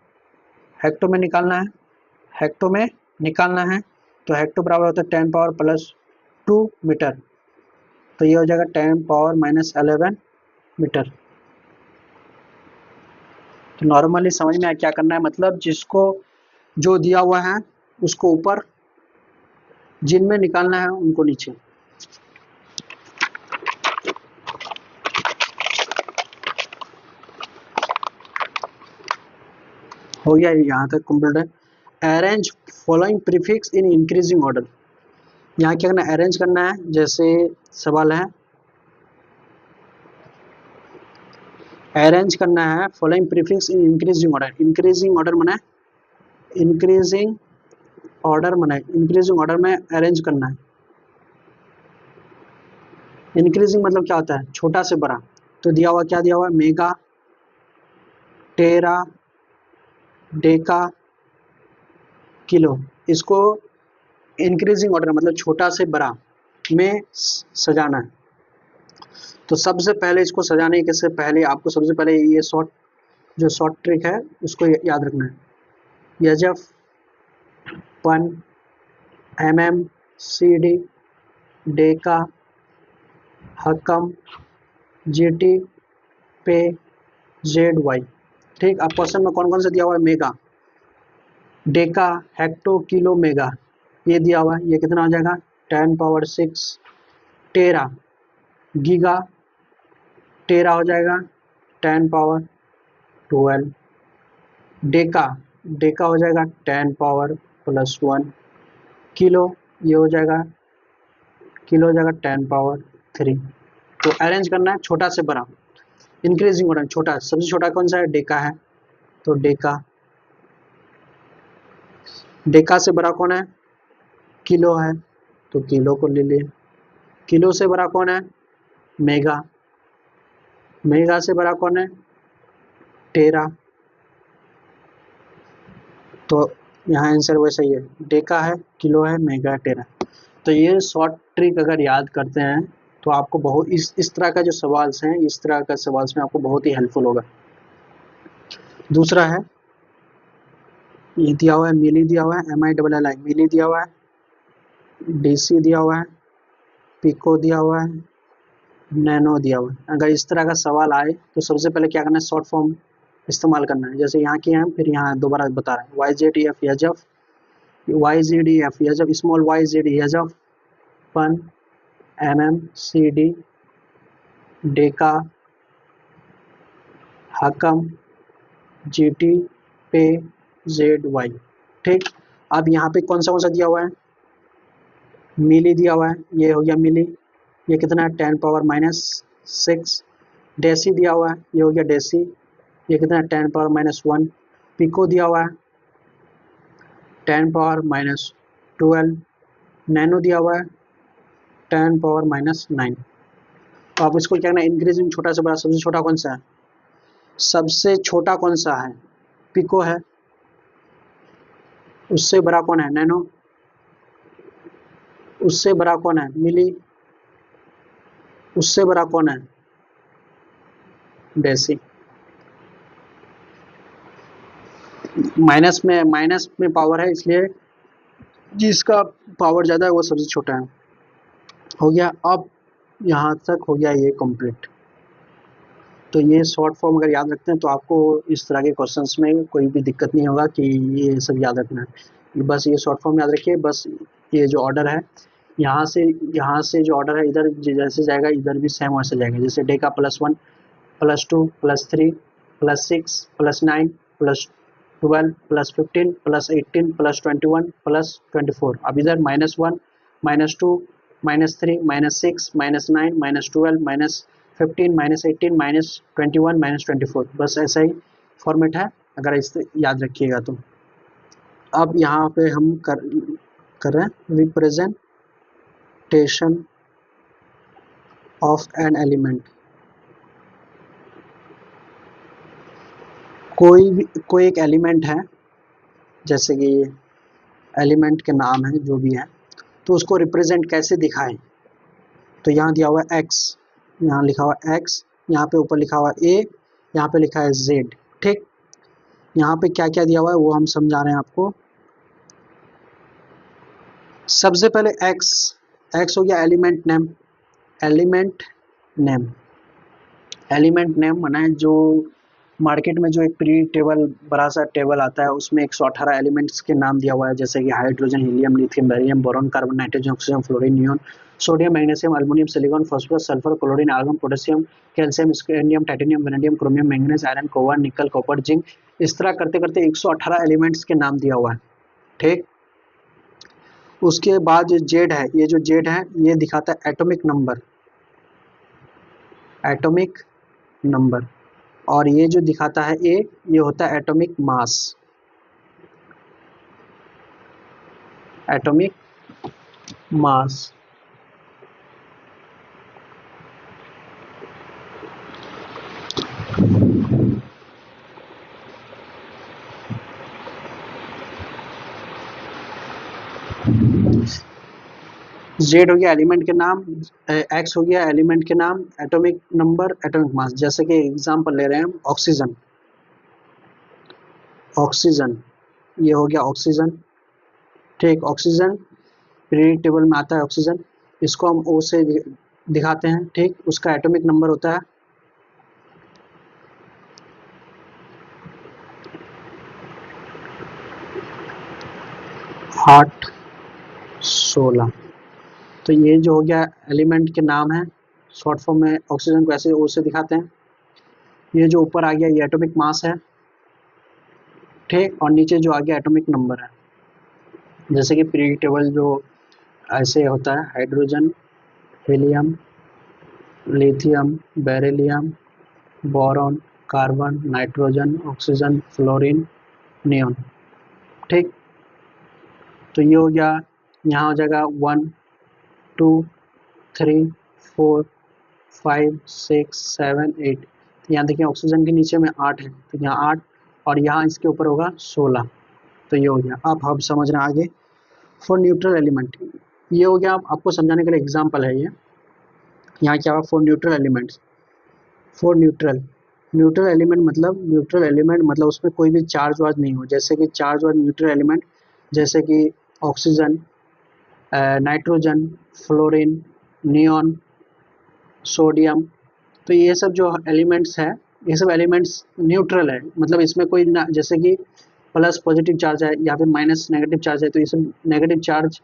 [SPEAKER 1] हेक्टो में निकालना है, हेक्टो में निकालना है। तो हेक्टो बराबर होता है 10⁻+2 मीटर, तो ये हो जाएगा 10⁻11 मीटर। तो नॉर्मली समझ में आया क्या करना है, मतलब जिसको जो दिया हुआ है उसको ऊपर, जिनमें निकालना है उनको नीचे। हो गया यहाँ तक कंप्लीट है। Arrange following prefix in increasing order, यहाँ क्या करना है, अरेंज करना है। जैसे सवाल है, अरेंज करना है following prefix in increasing order. Increasing order माने, इंक्रीजिंग ऑर्डर माने इंक्रीजिंग ऑर्डर में अरेंज करना है। इंक्रीजिंग मतलब क्या होता है, छोटा से बड़ा। तो दिया हुआ क्या दिया हुआ है, मेगा, टेरा, डेका, किलो। इसको इंक्रीजिंग ऑर्डर मतलब छोटा से बड़ा में सजाना है। तो सबसे पहले इसको सजाने के पहले आपको सबसे पहले ये शॉर्ट ट्रिक है उसको याद रखना है। यजफ, पन, CD, डेका, हकम, GT, पे, ZY, ठीक। अब क्वेश्चन में कौन कौन सा दिया हुआ है, mega, Deka, hecto, kilo, mega, ये दिया हुआ है। ये कितना हो जाएगा, 10⁻6। टेरा, गीगा, टेरा हो जाएगा 10⁻12। डेका, डेका हो जाएगा 10⁻+1। किलो, ये हो जाएगा, किलो हो जाएगा 10⁻3। तो अरेंज करना है छोटा से बड़ा, इंक्रीजिंग ऑर्डर। छोटा, सबसे छोटा कौन सा है, डेका है, तो डेका। डेका से बड़ा कौन है, किलो है, तो किलो को ले लिए। किलो से बड़ा कौन है, मेगा। मेगा से बड़ा कौन है, टेरा। तो यहाँ आंसर वैसा ही है, डेका है, किलो है, मेगा है, टेरा। तो ये शॉर्ट ट्रिक अगर याद करते हैं तो आपको बहुत इस तरह का जो सवाल हैं, इस तरह का सवाल में आपको बहुत ही हेल्पफुल होगा। दूसरा है, ये दिया हुआ है, मिली दिया हुआ है, MILLI मिली दिया हुआ है, DC दिया हुआ है, पिको दिया हुआ है, नैनो दिया हुआ है। अगर इस तरह का सवाल आए तो सबसे पहले क्या करना है, शॉर्ट फॉर्म इस्तेमाल करना है। जैसे यहाँ किए हैं, फिर यहाँ दोबारा बता रहे हैं, YZF यजफ, YZDF यजफ, स्मॉल YZ यजफ, पन, CD, डेका, हकम, GT, पे, ZY, ठीक। अब यहाँ पे कौन सा दिया हुआ है, मिली दिया हुआ है, ये हो गया मिली, ये कितना है 10⁻⁻6। डेसी दिया हुआ है, ये हो गया डेसी, ये कितना है 10⁻⁻1। पिको दिया हुआ है 10⁻⁻12। नैनो दिया हुआ है 10⁻⁻9। तो आप इसको क्या करना है, इंक्रीजिंग छोटा से बड़ा, सबसे छोटा कौन सा है, सबसे छोटा कौन सा है, पिको है। उससे बड़ा कौन है, नैनो। उससे बड़ा कौन है, मिली। उससे बड़ा कौन है, डेसी। माइनस में पावर है, इसलिए जिसका पावर ज़्यादा है वो सबसे छोटा है। हो गया, अब यहाँ तक हो गया ये कंप्लीट। तो ये शॉर्ट फॉर्म अगर याद रखते हैं तो आपको इस तरह के क्वेश्चंस में कोई भी दिक्कत नहीं होगा कि ये सब याद रखना है। बस ये शॉर्ट फॉर्म याद रखिए। बस ये जो ऑर्डर है, यहाँ से जो ऑर्डर है इधर जैसे जाएगा इधर भी सेम वैसे जाएगा। जैसे डे का +1 +2 +3 +6 +9 +12 +15 +18 +21 +24। अब इधर -1 -2 -3 -6 -9 -12 -15 -18 -21 -24। बस ऐसा ही फॉर्मेट है, अगर इसे याद रखिएगा तो। अब यहाँ पे हम कर रहे हैं रिप्रेजेंटेशन ऑफ एन एलिमेंट। कोई एक एलिमेंट है, जैसे कि एलिमेंट के नाम है जो भी है, तो उसको रिप्रेजेंट कैसे दिखाएं। तो यहाँ दिया हुआ है x, यहाँ लिखा हुआ है x, यहाँ पे ऊपर लिखा हुआ है a, यहाँ पे लिखा है z। ठीक, यहाँ पे क्या क्या दिया हुआ है वो हम समझा रहे हैं आपको। सबसे पहले x हो गया element name. Element name, element name माना है जो मार्केट में जो एक प्री टेबल बड़ा सा टेबल आता है उसमें 118 एलिमेंट्स के नाम दिया हुआ है, जैसे कि hydrogen, helium, lithium, barium, boron, carbon, nitrogen, oxygen, fluorine, neon, sodium, magnesium, aluminium, silicon, phosphorus, sulphur, chlorine, argon, potassium, calcium, scandium, titanium, vanadium, chromium, manganese, iron, cobalt, nickel, copper, zinc. इस तरह करते करते 118 एलिमेंट्स के नाम दिया हुआ है। ठीक, उसके बाद जो जेड है, ये जो जेड है ये दिखाता है एटॉमिक नंबर, एटॉमिक नंबर। और ये जो दिखाता है ए, ये होता है atomic mass, atomic mass. Z हो गया एलिमेंट के नाम, एक्स हो गया एलिमेंट के नाम, एटॉमिक नंबर, एटॉमिक मास। जैसे कि एग्जांपल ले रहे हैं हम ऑक्सीजन, ऑक्सीजन ये हो गया ऑक्सीजन। ठीक, ऑक्सीजन पीरियडिक टेबल में आता है ऑक्सीजन, इसको हम ओ से दिखाते हैं। ठीक, उसका एटॉमिक नंबर होता है 816। तो ये जो हो गया एलिमेंट के नाम है, शॉर्ट फॉर्म में ऑक्सीजन को ऐसे ओ से दिखाते हैं। ये जो ऊपर आ गया ये एटॉमिक मास है। ठीक, और नीचे जो आ गया एटॉमिक नंबर है। जैसे कि पीरियडिक टेबल जो ऐसे होता है, hydrogen, helium, lithium, beryllium, boron, carbon, nitrogen, oxygen, fluorine, neon. ठीक, तो ये हो गया, यहाँ हो जाएगा 1 2 3 4 5 6 7 8। यहाँ देखिए ऑक्सीजन के नीचे में 8 है, तो यहाँ 8 और यहाँ इसके ऊपर होगा 16। तो ये हो गया। अब समझ रहे हैं आगे। फॉर न्यूट्रल एलिमेंट, ये हो गया आपको समझाने के लिए एग्जाम्पल है ये। यहाँ क्या हुआ, for neutral elements, for neutral, neutral element मतलब उसमें कोई भी चार्ज वार्ज नहीं हो। जैसे कि चार्ज वार्ज न्यूट्रल एलिमेंट, जैसे कि oxygen, nitrogen, fluorine, neon, sodium. तो ये सब जो एलिमेंट्स है, ये सब एलिमेंट्स न्यूट्रल है, मतलब इसमें कोई ना, जैसे कि प्लस पॉजिटिव चार्ज है या फिर माइनस नेगेटिव चार्ज है, तो ये सब नेगेटिव चार्ज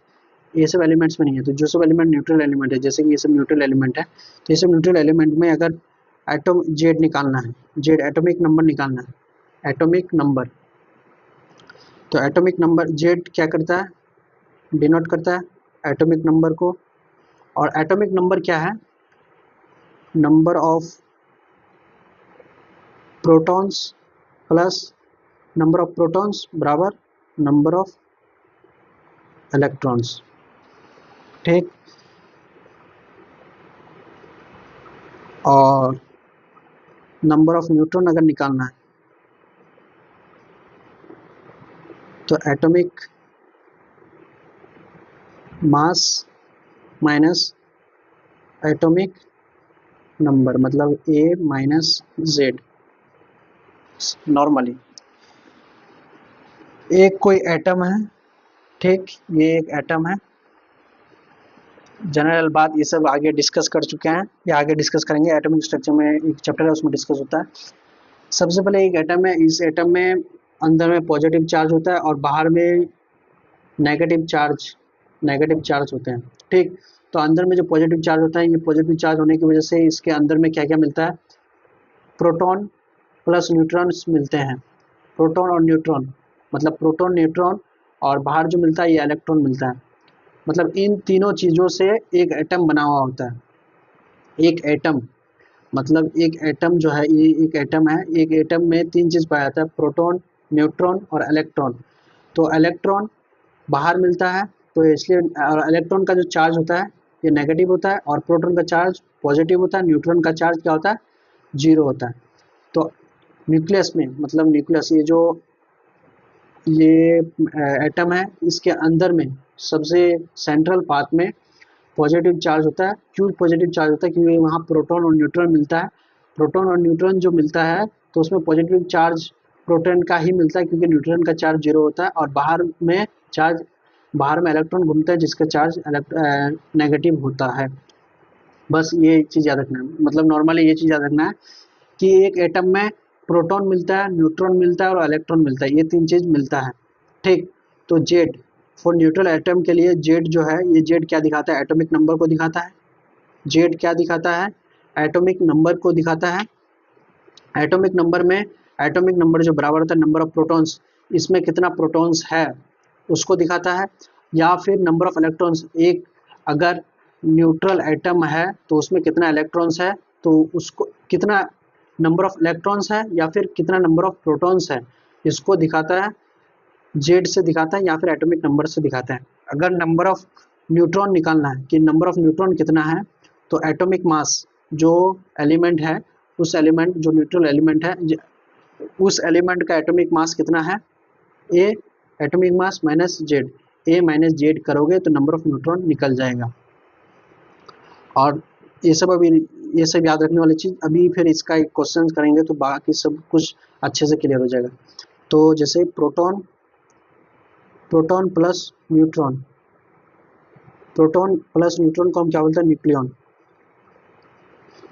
[SPEAKER 1] ये सब एलिमेंट्स में नहीं है। तो जो सब एलिमेंट न्यूट्रल एलिमेंट है, जैसे कि ये सब न्यूट्रल एलिमेंट है, तो ये सब न्यूट्रल एलिमेंट में अगर एटम जेड निकालना है, जेड एटॉमिक नंबर निकालना है, एटॉमिक नंबर, तो एटॉमिक नंबर जेड क्या करता है, डिनोट करता है एटॉमिक नंबर को। और एटॉमिक नंबर क्या है, number of protons plus number of protons बराबर नंबर ऑफ इलेक्ट्रॉन्स। ठीक, और नंबर ऑफ न्यूट्रॉन अगर निकालना है तो atomic mass minus atomic number, मतलब ए माइनस जेड। नॉर्मली एक कोई एटम है, ठीक, ये एक एटम है। जनरल बात ये सब आगे डिस्कस कर चुके हैं या आगे डिस्कस करेंगे। एटॉमिक स्ट्रक्चर में एक चैप्टर है उसमें डिस्कस होता है। सबसे पहले एक एटम है, इस एटम में अंदर में पॉजिटिव चार्ज होता है और बाहर में नेगेटिव चार्ज होते हैं। ठीक, तो अंदर में जो पॉजिटिव चार्ज होता है, ये पॉजिटिव चार्ज होने की वजह से इसके अंदर में क्या क्या मिलता है, प्रोटॉन प्लस न्यूट्रॉन्स मिलते हैं। प्रोटॉन और न्यूट्रॉन, मतलब प्रोटॉन न्यूट्रॉन, और बाहर जो मिलता है ये इलेक्ट्रॉन मिलता है। मतलब इन तीनों चीज़ों से एक एटम बना हुआ होता है। एक एटम मतलब एक एटम जो है, ये एक एटम है। एक एटम में तीन चीज़ पाया जाता है, प्रोटॉन, न्यूट्रॉन और इलेक्ट्रॉन। तो इलेक्ट्रॉन बाहर मिलता है, तो इसलिए और इलेक्ट्रॉन का जो चार्ज होता है ये नेगेटिव होता है, और प्रोटॉन का चार्ज पॉजिटिव होता है, न्यूट्रॉन का चार्ज क्या होता है, जीरो होता है। तो न्यूक्लियस में, मतलब न्यूक्लियस ये एटम है, इसके अंदर में सबसे सेंट्रल पार्ट में पॉजिटिव चार्ज होता है। क्यों पॉजिटिव चार्ज होता है, क्योंकि वहाँ प्रोटॉन और न्यूट्रॉन मिलता है। प्रोटॉन और न्यूट्रॉन जो मिलता है तो उसमें पॉजिटिव चार्ज प्रोटॉन का ही मिलता है, क्योंकि न्यूट्रॉन का चार्ज जीरो होता है, और बाहर में इलेक्ट्रॉन घूमता है जिसका चार्ज नेगेटिव होता है। बस ये चीज़ याद रखना है, मतलब नॉर्मली ये चीज़ याद रखना है कि एक एटम में प्रोटॉन मिलता है, न्यूट्रॉन मिलता है और इलेक्ट्रॉन मिलता है, ये तीन चीज़ मिलता है। ठीक, तो जेड फॉर न्यूट्रल एटम के लिए जेड जो है, ये जेड क्या दिखाता है, एटॉमिक नंबर को दिखाता है। जेड क्या दिखाता है, एटॉमिक नंबर को दिखाता है। एटॉमिक नंबर में, एटॉमिक नंबर जो बराबर होता है नंबर ऑफ प्रोटॉन्स, इसमें कितना प्रोटॉन्स है उसको दिखाता है। या फिर नंबर ऑफ इलेक्ट्रॉन्स, एक अगर न्यूट्रल एटम है तो उसमें कितना इलेक्ट्रॉन्स है, तो उसको कितना नंबर ऑफ इलेक्ट्रॉन्स है या फिर कितना नंबर ऑफ प्रोटॉन्स है, इसको दिखाता है, जेड से दिखाता है या फिर एटॉमिक नंबर से दिखाता है। अगर नंबर ऑफ न्यूट्रॉन निकालना है कि नंबर ऑफ न्यूट्रॉन कितना है, तो एटॉमिक मास जो एलिमेंट है, उस एलिमेंट जो न्यूट्रल एलिमेंट है, उस एलिमेंट का एटॉमिक मास कितना है, ए एटॉमिक मास माइनस जेड, ए माइनस जेड करोगे तो नंबर ऑफ न्यूट्रॉन निकल जाएगा। और ये सब अभी ये सब याद रखने वाली चीज़, अभी फिर इसका एक क्वेश्चन करेंगे तो बाकी सब कुछ अच्छे से क्लियर हो जाएगा। तो जैसे proton proton plus neutron, proton plus neutron को हम क्या बोलते हैं, न्यूक्लियॉन।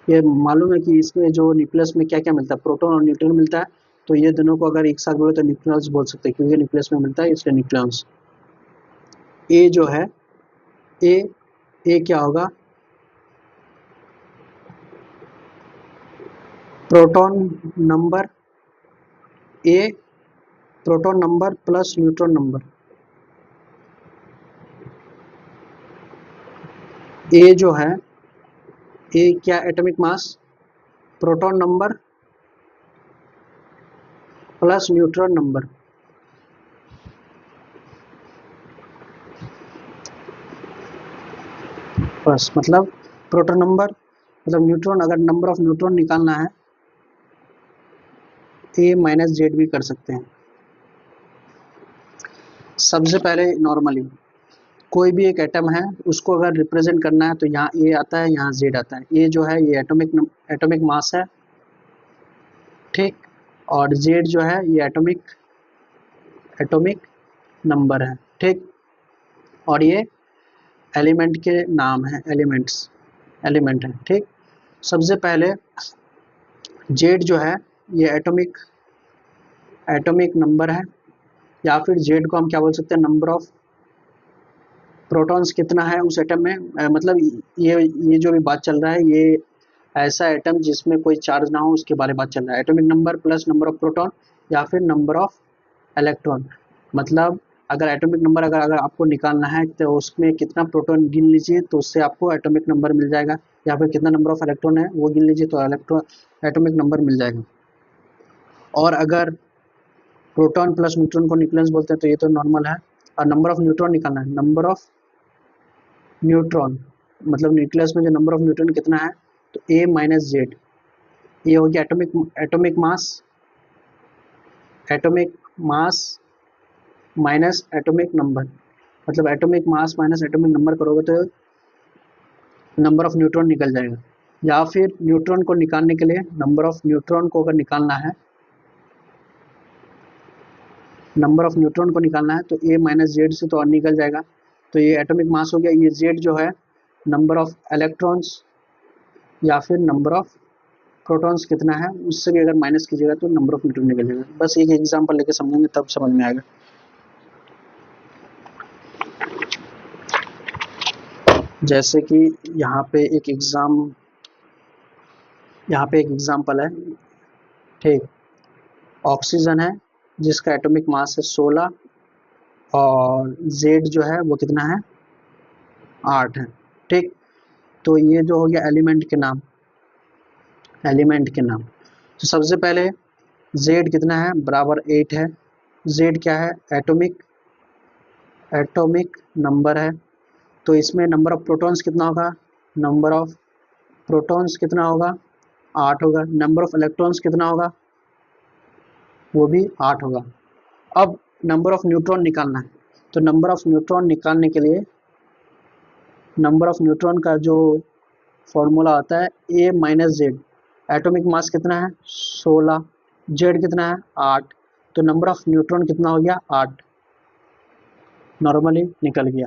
[SPEAKER 1] ये मालूम है कि इसमें जो न्यूक्लियस में क्या क्या मिलता है, प्रोटॉन और न्यूट्रॉन मिलता है। तो ये दोनों को अगर एक साथ बोले तो न्यूक्लियॉन्स बोल सकते हैं, क्योंकि न्यूक्लियस में मिलता है इसलिए न्यूक्लियॉन्स। ए जो है, ए क्या होगा, proton number, A proton number plus neutron number. A जो है, ए क्या atomic mass, proton number plus neutron number. बस, मतलब प्रोटॉन नंबर, मतलब न्यूट्रॉन, अगर नंबर ऑफ न्यूट्रॉन निकालना है ए माइनस जेड भी कर सकते हैं। सबसे पहले नॉर्मली कोई भी एक एटम है उसको अगर रिप्रेजेंट करना है तो यहाँ ए आता है, यहाँ जेड आता है। ए जो है ये एटॉमिक मास है, ठीक, और जेड जो है ये एटॉमिक नंबर है, ठीक, और ये एलिमेंट के नाम है, एलिमेंट है, ठीक। सबसे पहले जेड जो है ये एटॉमिक नंबर है, या फिर जेड को हम क्या बोल सकते हैं, नंबर ऑफ प्रोटॉन्स कितना है उस एटम में। मतलब ये जो भी बात चल रहा है, ये ऐसा एटम जिसमें कोई चार्ज ना हो उसके बारे में बात चल रहा है। Atomic number plus number of proton या फिर नंबर ऑफ इलेक्ट्रॉन। मतलब अगर एटॉमिक नंबर अगर आपको निकालना है तो उसमें कितना प्रोटॉन गिन लीजिए तो उससे आपको एटॉमिक नंबर मिल जाएगा, या फिर कितना नंबर ऑफ इलेक्ट्रॉन है वो गिन लीजिए तो एटॉमिक नंबर मिल जाएगा। और अगर प्रोटॉन प्लस न्यूट्रॉन को न्यूक्लियस बोलते हैं तो ये तो नॉर्मल है। और नंबर ऑफ न्यूट्रॉन निकालना है, नंबर ऑफ न्यूट्रॉन, मतलब न्यूक्लियस में जो नंबर ऑफ न्यूट्रॉन कितना है, तो ए माइनस जेड, ये हो गया atomic mass minus atomic number. मतलब atomic mass minus atomic number करोगे तो नंबर ऑफ न्यूट्रॉन निकल जाएगा। या फिर न्यूट्रॉन को निकालने के लिए, नंबर ऑफ न्यूट्रॉन को अगर निकालना है, नंबर ऑफ न्यूट्रॉन को निकालना है तो ए माइनस जेड से तो और निकल जाएगा। तो ये एटॉमिक मास हो गया। ये जेड जो है नंबर ऑफ इलेक्ट्रॉन्स या फिर नंबर ऑफ प्रोटॉन्स कितना है उससे भी अगर माइनस कीजिएगा तो नंबर ऑफ न्यूट्रॉन निकल जाएगा। बस एक एग्जांपल लेके समझेंगे तब समझ में आएगा। जैसे कि यहाँ पे एक एग्जाम्पल है, ठीक। ऑक्सीजन है जिसका एटॉमिक मास है 16 और जेड जो है वो कितना है, 8 है, ठीक। तो ये जो हो गया एलिमेंट के नाम। तो सबसे पहले जेड कितना है, बराबर 8 है। जेड क्या है, एटॉमिक नंबर है। तो इसमें नंबर ऑफ प्रोटॉन्स कितना होगा, नंबर ऑफ प्रोटॉन्स कितना होगा, 8 होगा। नंबर ऑफ इलेक्ट्रॉन्स कितना होगा, वो भी 8 होगा। अब नंबर ऑफ न्यूट्रॉन निकालना है। तो नंबर ऑफ न्यूट्रॉन निकालने के लिए नंबर ऑफ न्यूट्रॉन का जो फॉर्मूला आता है ए माइनस जेड। एटॉमिक मास कितना है 16, जेड कितना है 8, तो नंबर ऑफ न्यूट्रॉन कितना हो गया 8, नॉर्मली निकल गया।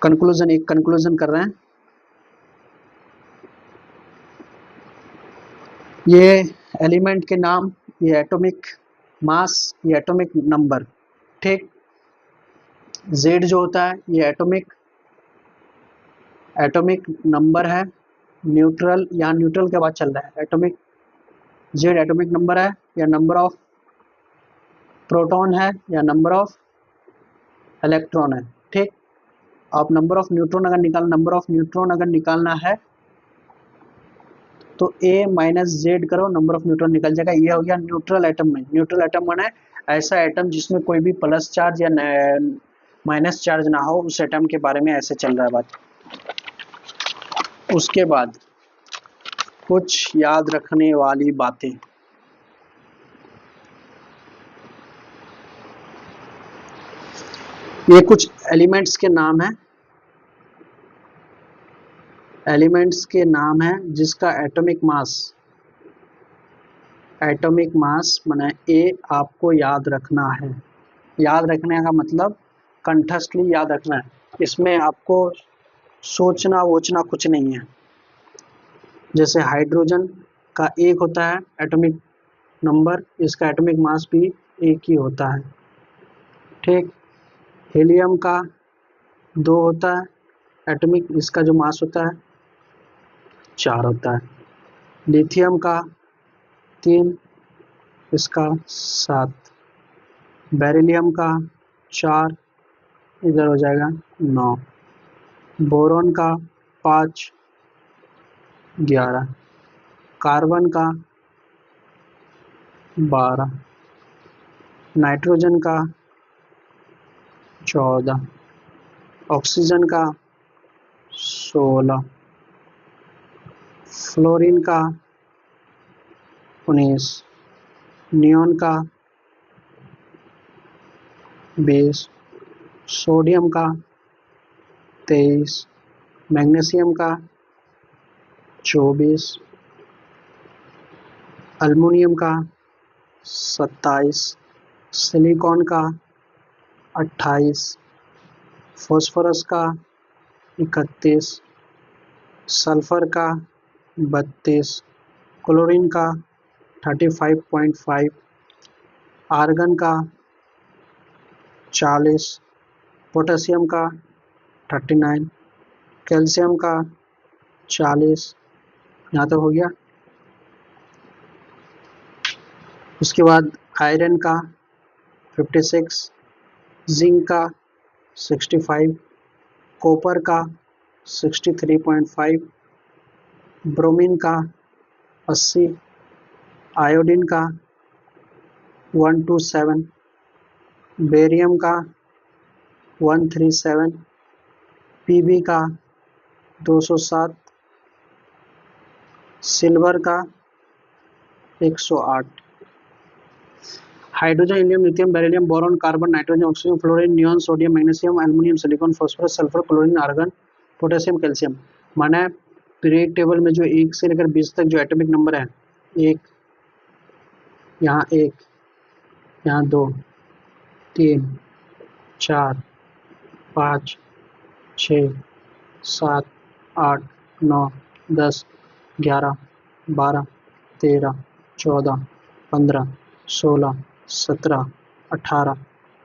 [SPEAKER 1] एक कंक्लूजन कर रहे हैं। ये एलिमेंट के नाम, ये एटॉमिक मास, ये एटॉमिक नंबर, ठीक। जेड जो होता है ये एटॉमिक नंबर है। न्यूट्रल, यहाँ न्यूट्रल के बाद चल रहा है। जेड एटॉमिक नंबर है या नंबर ऑफ प्रोटॉन है या नंबर ऑफ इलेक्ट्रॉन है, ठीक। आप नंबर ऑफ न्यूट्रॉन अगर निकालना है तो ए माइनस जेड करो, नंबर ऑफ न्यूट्रॉन निकल जाएगा। ये हो गया न्यूट्रल एटम में। न्यूट्रल एटम माने ऐसा एटम जिसमें कोई भी प्लस चार्ज या माइनस चार्ज ना हो, उस एटम के बारे में ऐसे चल रहा है बात। उसके बाद कुछ याद रखने वाली बातें। ये कुछ एलिमेंट्स के नाम है जिसका एटॉमिक मास माने ए आपको याद रखना है। याद रखने का मतलब कंठस्थली याद रखना है। इसमें आपको सोचना वोचना कुछ नहीं है। जैसे हाइड्रोजन का 1 होता है एटॉमिक नंबर, इसका एटॉमिक मास भी 1 ही होता है, ठीक। हीलियम का 2 होता है एटॉमिक, इसका जो मास होता है 4 होता है। लिथियम का 3, इसका 7। बेरिलियम का 4, इधर हो जाएगा 9। बोरॉन का 5, 11। कार्बन का 12। नाइट्रोजन का 14। ऑक्सीजन का 16। फ्लोरीन का 19। नियॉन का 20। सोडियम का 23। मैग्नीशियम का 24। अल्युमिनियम का 27। सिलिकॉन का 28। फॉस्फोरस का 31। सल्फर का 32। क्लोरीन का 35.5। आर्गन का 40। पोटेशियम का 39। कैल्शियम का 40। यहाँ तक हो गया। उसके बाद आयरन का 56। जिंक का 65। कॉपर का 63.5। ब्रोमीन का 80। आयोडीन का 127। बेरियम का 137। पीबी का 207। सिल्वर का 108। Hydrogen, helium, lithium, beryllium, boron, carbon, nitrogen, oxygen, fluorine, neon, sodium, magnesium, aluminium, silicon, phosphorus, sulphur, chlorine, argon, potassium, calcium. माना पीरियड टेबल में जो 1 से लेकर 20 तक जो एटॉमिक नंबर है, 1, यहाँ 1, यहाँ 2, 3, 4, 5, 6, 7, 8, 9, 10, 11, 12, 13, 14, 15, 16, 17, 18,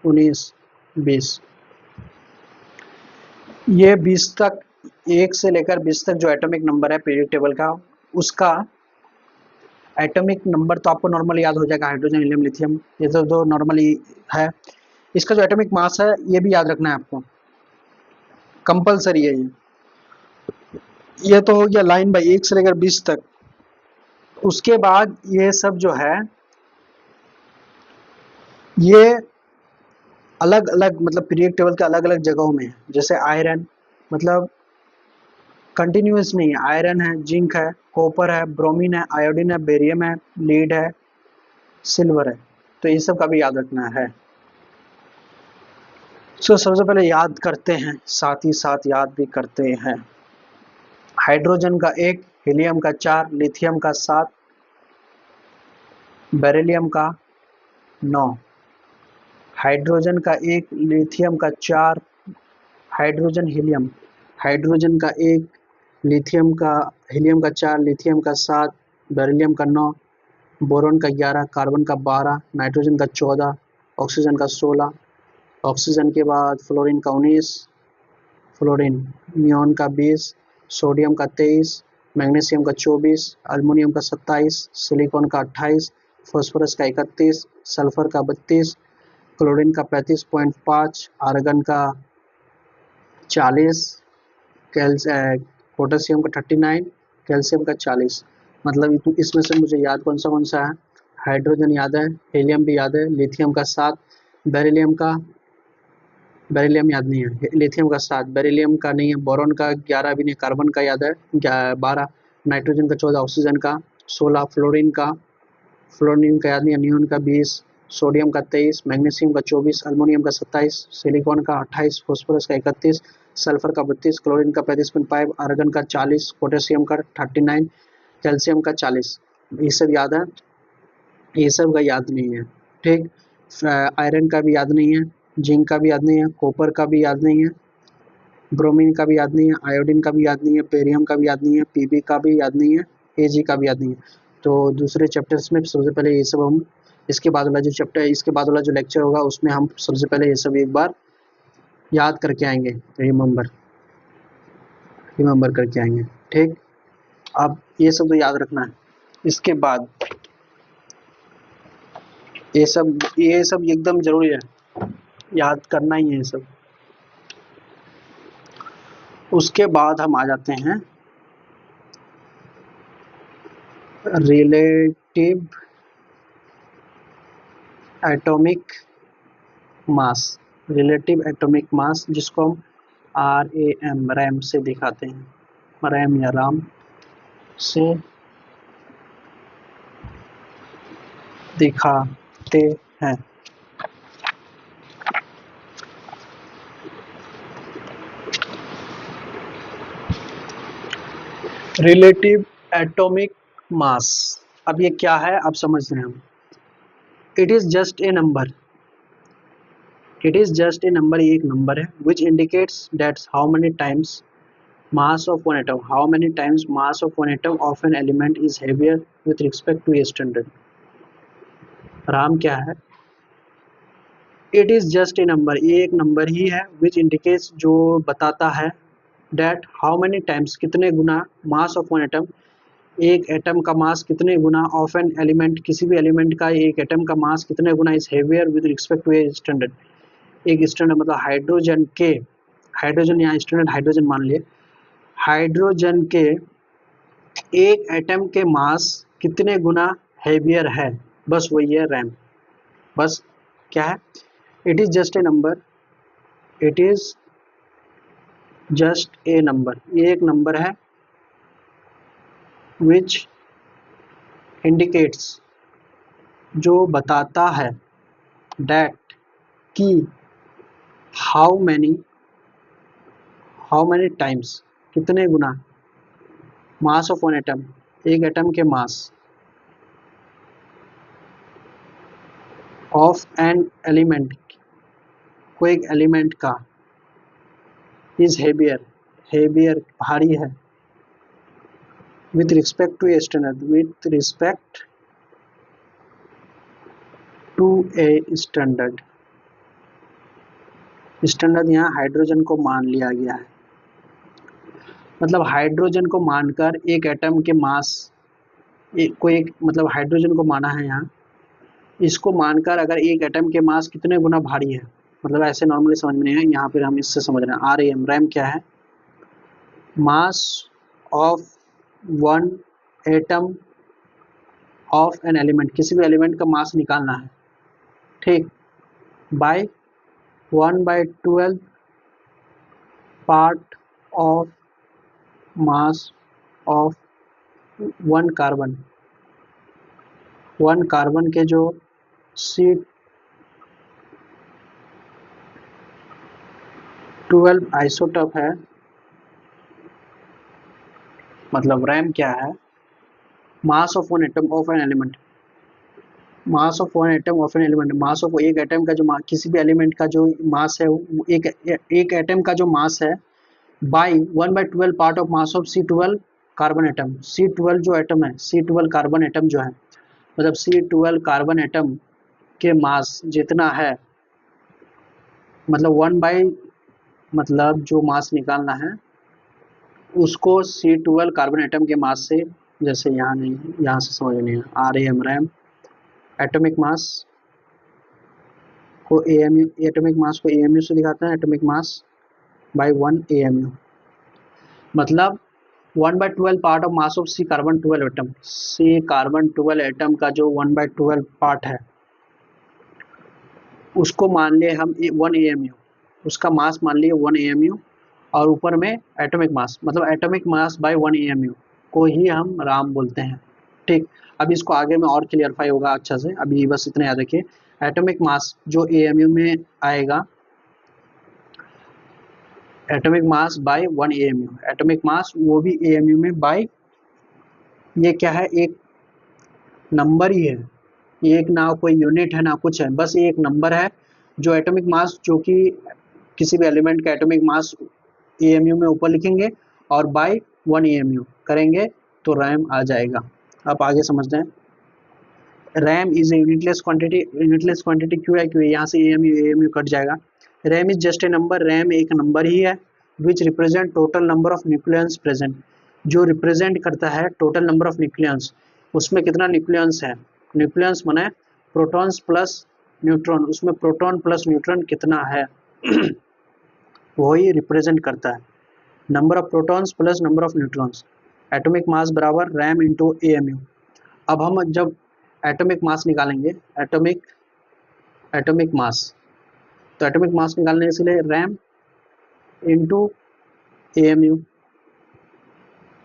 [SPEAKER 1] 19, 20। ये 20 तक, 1 से लेकर 20 तक जो एटॉमिक नंबर है पीरियड टेबल का, उसका एटॉमिक नंबर तो आपको नॉर्मली याद हो जाएगा, हाइड्रोजन हीलियम लिथियम, ये तो दो नॉर्मली है। इसका जो एटॉमिक मास है ये भी याद रखना है आपको, कंपलसरी है ये तो हो गया लाइन बाई 1 से लेकर 20 तक। उसके बाद ये सब जो है ये अलग अलग मतलब पीरियड टेबल के अलग अलग जगहों में है। जैसे आयरन मतलब कंटिन्यूस नहीं है, आयरन है, जिंक है, कॉपर है, ब्रोमीन है, आयोडीन है, बेरियम है, लीड है, सिल्वर है, तो ये सब का भी याद रखना है। सबसे पहले याद करते हैं, साथ ही साथ याद भी करते हैं। हाइड्रोजन का 1, हीलियम का 4, लिथियम का 7, बेरिलियम का 9। हाइड्रोजन का 1, लिथियम का 4, हाइड्रोजन हीलियम, हाइड्रोजन का 1, लिथियम का हीलियम का 4, लिथियम का 7, बेरिलियम का 9, बोरॉन का 11, कार्बन का 12, नाइट्रोजन का 14, ऑक्सीजन का 16, ऑक्सीजन के बाद फ्लोरीन का 19, फ्लोरीन, नियॉन का 20, सोडियम का 23, मैग्नीशियम का 24, अल्युमिनियम का 27, सिलिकॉन का 28, फॉस्फोरस का 31, सल्फर का 32, क्लोरीन का 35.5, आर्गन का 40, पोटेशियम का 39, कैल्शियम का 40। मतलब इसमें से मुझे याद कौन सा है? हाइड्रोजन याद है, हीलियम भी याद है, लिथियम का 7, बेरिलियम याद नहीं है, लिथियम का 7, बेरिलियम का नहीं है, बोरॉन का 11 भी नहीं, कार्बन का याद है 12, नाइट्रोजन का 14, ऑक्सीजन का 16, फ्लोरीन का याद नहीं है, नियॉन का 20, सोडियम का 23, मैग्नीशियम का 24, अल्युमिनियम का 27, सिलिकॉन का 28, फॉस्फोरस का 31, सल्फर का 32, क्लोरीन का 35.5, आर्गन का 40, पोटेशियम का 39, कैल्शियम का 40। ये सब याद है, ये सब का याद नहीं है। ठीक, आयरन का भी याद नहीं है, जिंक का भी याद नहीं है, कॉपर का भी याद नहीं है, ब्रोमीन का भी याद नहीं है, आयोडीन का भी याद नहीं है, बेरियम का भी याद नहीं है, पीबी का भी याद नहीं है, एजी का भी याद नहीं है। तो दूसरे चैप्टर्स में सबसे पहले ये सब हम, इसके बाद वाला जो चैप्टर है, इसके बाद वाला जो लेक्चर होगा उसमें हम सबसे पहले ये सब एक बार याद करके आएंगे, रिमेंबर करके आएंगे। ठीक, अब ये सब तो याद रखना है। इसके बाद ये सब एकदम जरूरी है, याद करना ही है ये सब। उसके बाद हम आ जाते हैं relative atomic mass, relative atomic मास जिसको हम RAM रैम से दिखाते हैं, रैम या राम से दिखाते हैं। रिलेटिव एटॉमिक मास, अब ये क्या है अब समझ रहे हैं हम। It is just a number, it is just a number, ये एक नंबर है which indicates that how many times mass of one atom, how many times mass of one atom of an element is heavier with respect to a standard। Ram क्या है? It is just a number, ये एक नंबर ही है विच इंडिकेट्स, जो बताता है, डेट हाउ मेनी टाइम्स, कितने गुना, मास ऑफ वन एटम, एक एटम का मास कितने गुना, ऑफ एन एलिमेंट, किसी भी एलिमेंट का एक एटम का मास कितने गुना, is heavier with respect to a standard. एक स्टैंडर्ड मतलब हाइड्रोजन के, हाइड्रोजन यहाँ स्टैंडर्ड हाइड्रोजन मान लिए, हाइड्रोजन के एक एटम के मास कितने गुना हेवियर है, बस वही है रैम। बस क्या है? It is just a number, it is just a number, ये एक नंबर है विच इंडिकेट्स, जो बताता है, डैट कि, हाउ मैनी टाइम्स, कितने गुना, मास ऑफ वन एटम, एक एटम के मास, ऑफ एन एलिमेंट, कोई एक एलिमेंट का, इज हेवियर, हेवियर भारी है, with respect to a standard, with respect to a standard. Standard यहाँ हाइड्रोजन को मान लिया गया है, मतलब हाइड्रोजन को मानकर एक एटम के मास को एक मतलब हाइड्रोजन को माना है यहाँ, इसको मानकर अगर एक एटम के मास कितने गुना भारी है, मतलब ऐसे नॉर्मली समझ में नहीं है, यहाँ पर हम इससे समझ रहे हैं। आर एम, रैम क्या है? Mass of one atom of an element, किसी भी एलिमेंट का मास निकालना है, ठीक, by 1/12 part of mass of one carbon. One carbon के जो C12 आइसोटोप है, मतलब रैम क्या है? Mass of one atom of an element, mass of one atom of an element, mass of एक एटम का जो किसी भी एलिमेंट का जो मास है, एक एटम का जो मास है, by 1/12 part of mass of C12 carbon atom. C12 जो एटम है, C12 कार्बन एटम जो है, मतलब C12 कार्बन एटम के मास जितना है, मतलब 1 बाई, मतलब जो मास निकालना है उसको C12 कार्बन एटम के मास से, जैसे यहाँ नहीं है, यहाँ से समझ नहीं है, RAM रैम एटॉमिक मास को AMU, एटॉमिक मास को AMU से दिखाते हैं, एटॉमिक मास बाई 1 AMU, मतलब 1/12 part of mass of C carbon 12 atom. C carbon 12 atom का जो 1/12 पार्ट है उसको मान लिए हम 1 AMU, उसका मास मान लिए 1 AMU, और ऊपर में एटॉमिक मास, मतलब एटॉमिक मास बाय 1 AMU को ही हम राम बोलते हैं, ठीक। अब इसको आगे में और क्लियरफाई होगा अच्छा से, अभी बस इतना याद रखिए। एटॉमिक मास जो AMU में आएगा, atomic mass by 1 AMU, atomic mass वो भी AMU में बाय, ये क्या है, एक नंबर ही है, ये एक ना कोई यूनिट है ना कुछ है, बस ये एक नंबर है। जो एटॉमिक मास, जो कि किसी भी एलिमेंट का एटॉमिक मास AMU में ऊपर लिखेंगे और बाय 1 AMU करेंगे तो रैम आ जाएगा। आप आगे समझते हैं। RAM is a unitless quantity, unitless quantity क्यों है? क्योंकि यहाँ से AMU कट जाएगा। RAM is just a number, RAM एक नंबर ही है, which represent total number of nucleons present, जो रिप्रेजेंट करता है टोटल नंबर ऑफ न्यूक्लियंस, उसमें कितना न्यूक्लियंस है, न्यूक्लियंस माने प्रोटॉन्स प्लस न्यूट्रॉन, उसमें प्रोटॉन प्लस न्यूट्रॉन कितना है वही रिप्रेजेंट करता है, number of protons plus number of neutrons. Atomic mass बराबर रैम इंटू AMU। अब हम जब एटॉमिक मास निकालेंगे, एटॉमिक मास, तो एटॉमिक मास निकालने के लिए रैम इंटू AMU,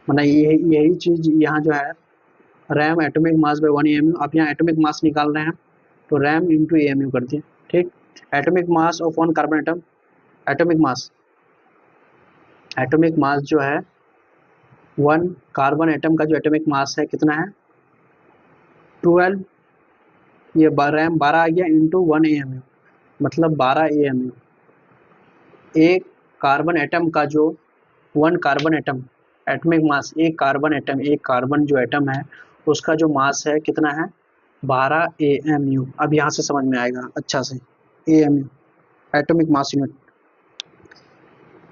[SPEAKER 1] मतलब यही चीज यहाँ जो है, RAM atomic mass by 1 AMU। आप यहाँ एटॉमिक मास निकाल रहे हैं तो रैम इंटू AMU कर दिए, ठीक। Atomic mass of one carbon atom, atomic mass जो है वन कार्बन एटम का जो एटॉमिक मास है कितना है, 12, ये रैम 12 आ गया इंटू 1 AMU, मतलब 12 AMU। एक कार्बन एटम का जो वन कार्बन एटम एटॉमिक मास, एक कार्बन एटम, एक कार्बन जो एटम है उसका जो मास है कितना है, 12 AMU। अब यहाँ से समझ में आएगा अच्छा से, AMU एटॉमिक मास यूनिट।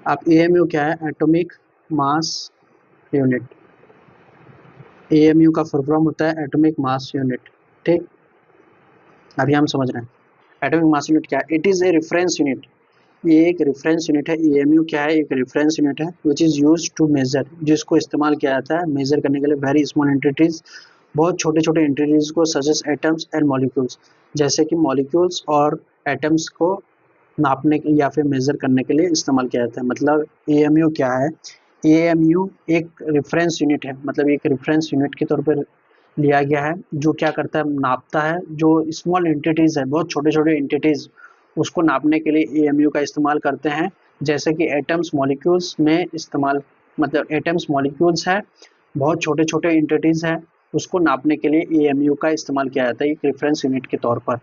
[SPEAKER 1] अब AMU क्या है, एटॉमिक मास यूनिट, AMU का फुल फॉर्म होता है एटॉमिक मास यूनिट, ठीक। अभी हम समझ रहे हैं एटॉमिक मास यूनिट क्या है। It is a reference unit, ये एक रेफरेंस यूनिट है। AMU क्या है, एक रेफरेंस यूनिट है which is use to measure, जिसको इस्तेमाल किया जाता है मेजर करने के लिए वेरी स्मॉल एंटिटीज, बहुत छोटे छोटे एंटिटीज को, सजेस एटम्स एंड मॉलिक्यूल्स, जैसे कि मॉलिक्यूल्स और एटम्स को नापने के या फिर मेजर करने के लिए इस्तेमाल किया जाता है। मतलब AMU क्या है, AMU एक रेफरेंस यूनिट है, मतलब एक रेफरेंस यूनिट के तौर पर लिया गया है, जो क्या करता है, नापता है जो स्मॉल एंटिटीज़ है, बहुत छोटे छोटे एंटिटीज़, उसको नापने के लिए AMU का इस्तेमाल करते हैं। जैसे कि एटम्स मॉलिक्यूल्स में इस्तेमाल, मतलब एटम्स मॉलिक्यूल्स है, बहुत छोटे छोटे एंटिटीज़ है, उसको नापने के लिए AMU का इस्तेमाल किया जाता है एक रेफरेंस यूनिट के तौर पर,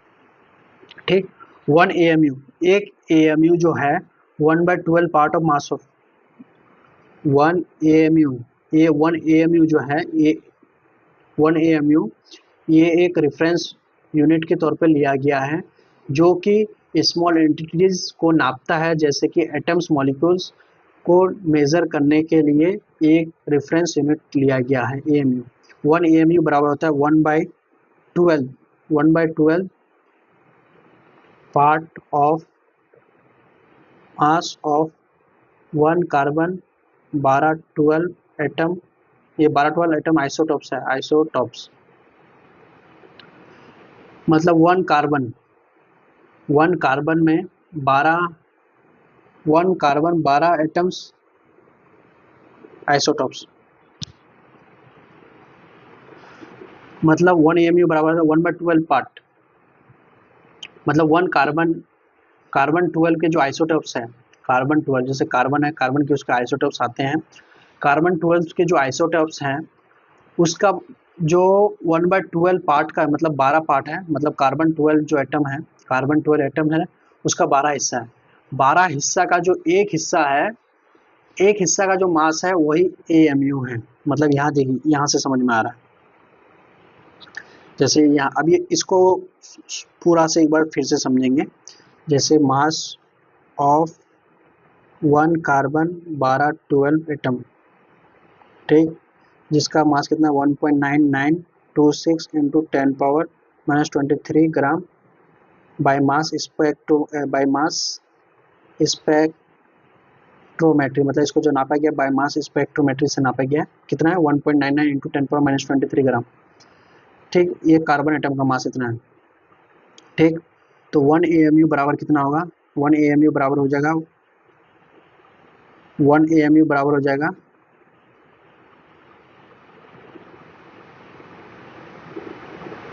[SPEAKER 1] ठीक। 1 AMU, एक AMU जो है 1/12 part of mass of 1 AMU, ये 1 AMU जो है, ये 1 AMU ये एक रेफरेंस यूनिट के तौर पर लिया गया है, जो कि स्मॉल एंटिटीज को नापता है, जैसे कि एटम्स मॉलिक्यूल्स को मेज़र करने के लिए एक रेफरेंस यूनिट लिया गया है एएमयू। 1 एएमयू बराबर होता है 1/12, 1/12 part of mass of 1 carbon 12 atom. ये 12 एटम आइसोटॉप्स है, आइसोटॉप्स मतलब 1 कार्बन में 12 1 कार्बन 12 एटम्स आइसोटॉप्स, मतलब 1 एएमयू बराबर है 1/12 पार्ट, मतलब 1 कार्बन 12 के जो आइसोटॉप्स हैं, कार्बन 12 जैसे कार्बन है, कार्बन के उसके आइसोटॉप्स आते हैं, कार्बन 12 के जो आइसोटॉप्स हैं उसका जो 1/12 पार्ट का मतलब 12 पार्ट है, मतलब कार्बन 12 जो एटम है, कार्बन 12 एटम है उसका 12 हिस्सा है। 12 हिस्सा का जो एक हिस्सा है, एक हिस्सा का जो मास है वही एएमयू है। मतलब यहाँ देखिए, यहाँ से समझ में आ रहा है। जैसे यहाँ अब ये इसको पूरा से एक बार फिर से समझेंगे। जैसे मास ऑफ 1 कार्बन 12 एटम, ठीक, जिसका मास कितना 1.9926 into 10⁻⁻23 gram by mass spectrometry, मतलब इसको जो नापा गया बाय मास स्पेक्ट्रोमेट्री से नापा गया कितना है 1.99 इंटू 10⁻⁻23 ग्राम। ठीक, ये कार्बन एटम का मास इतना है। ठीक, तो 1 एएमयू बराबर कितना होगा, 1 एएमयू बराबर हो जाएगा 1 एएमयू बराबर हो जाएगा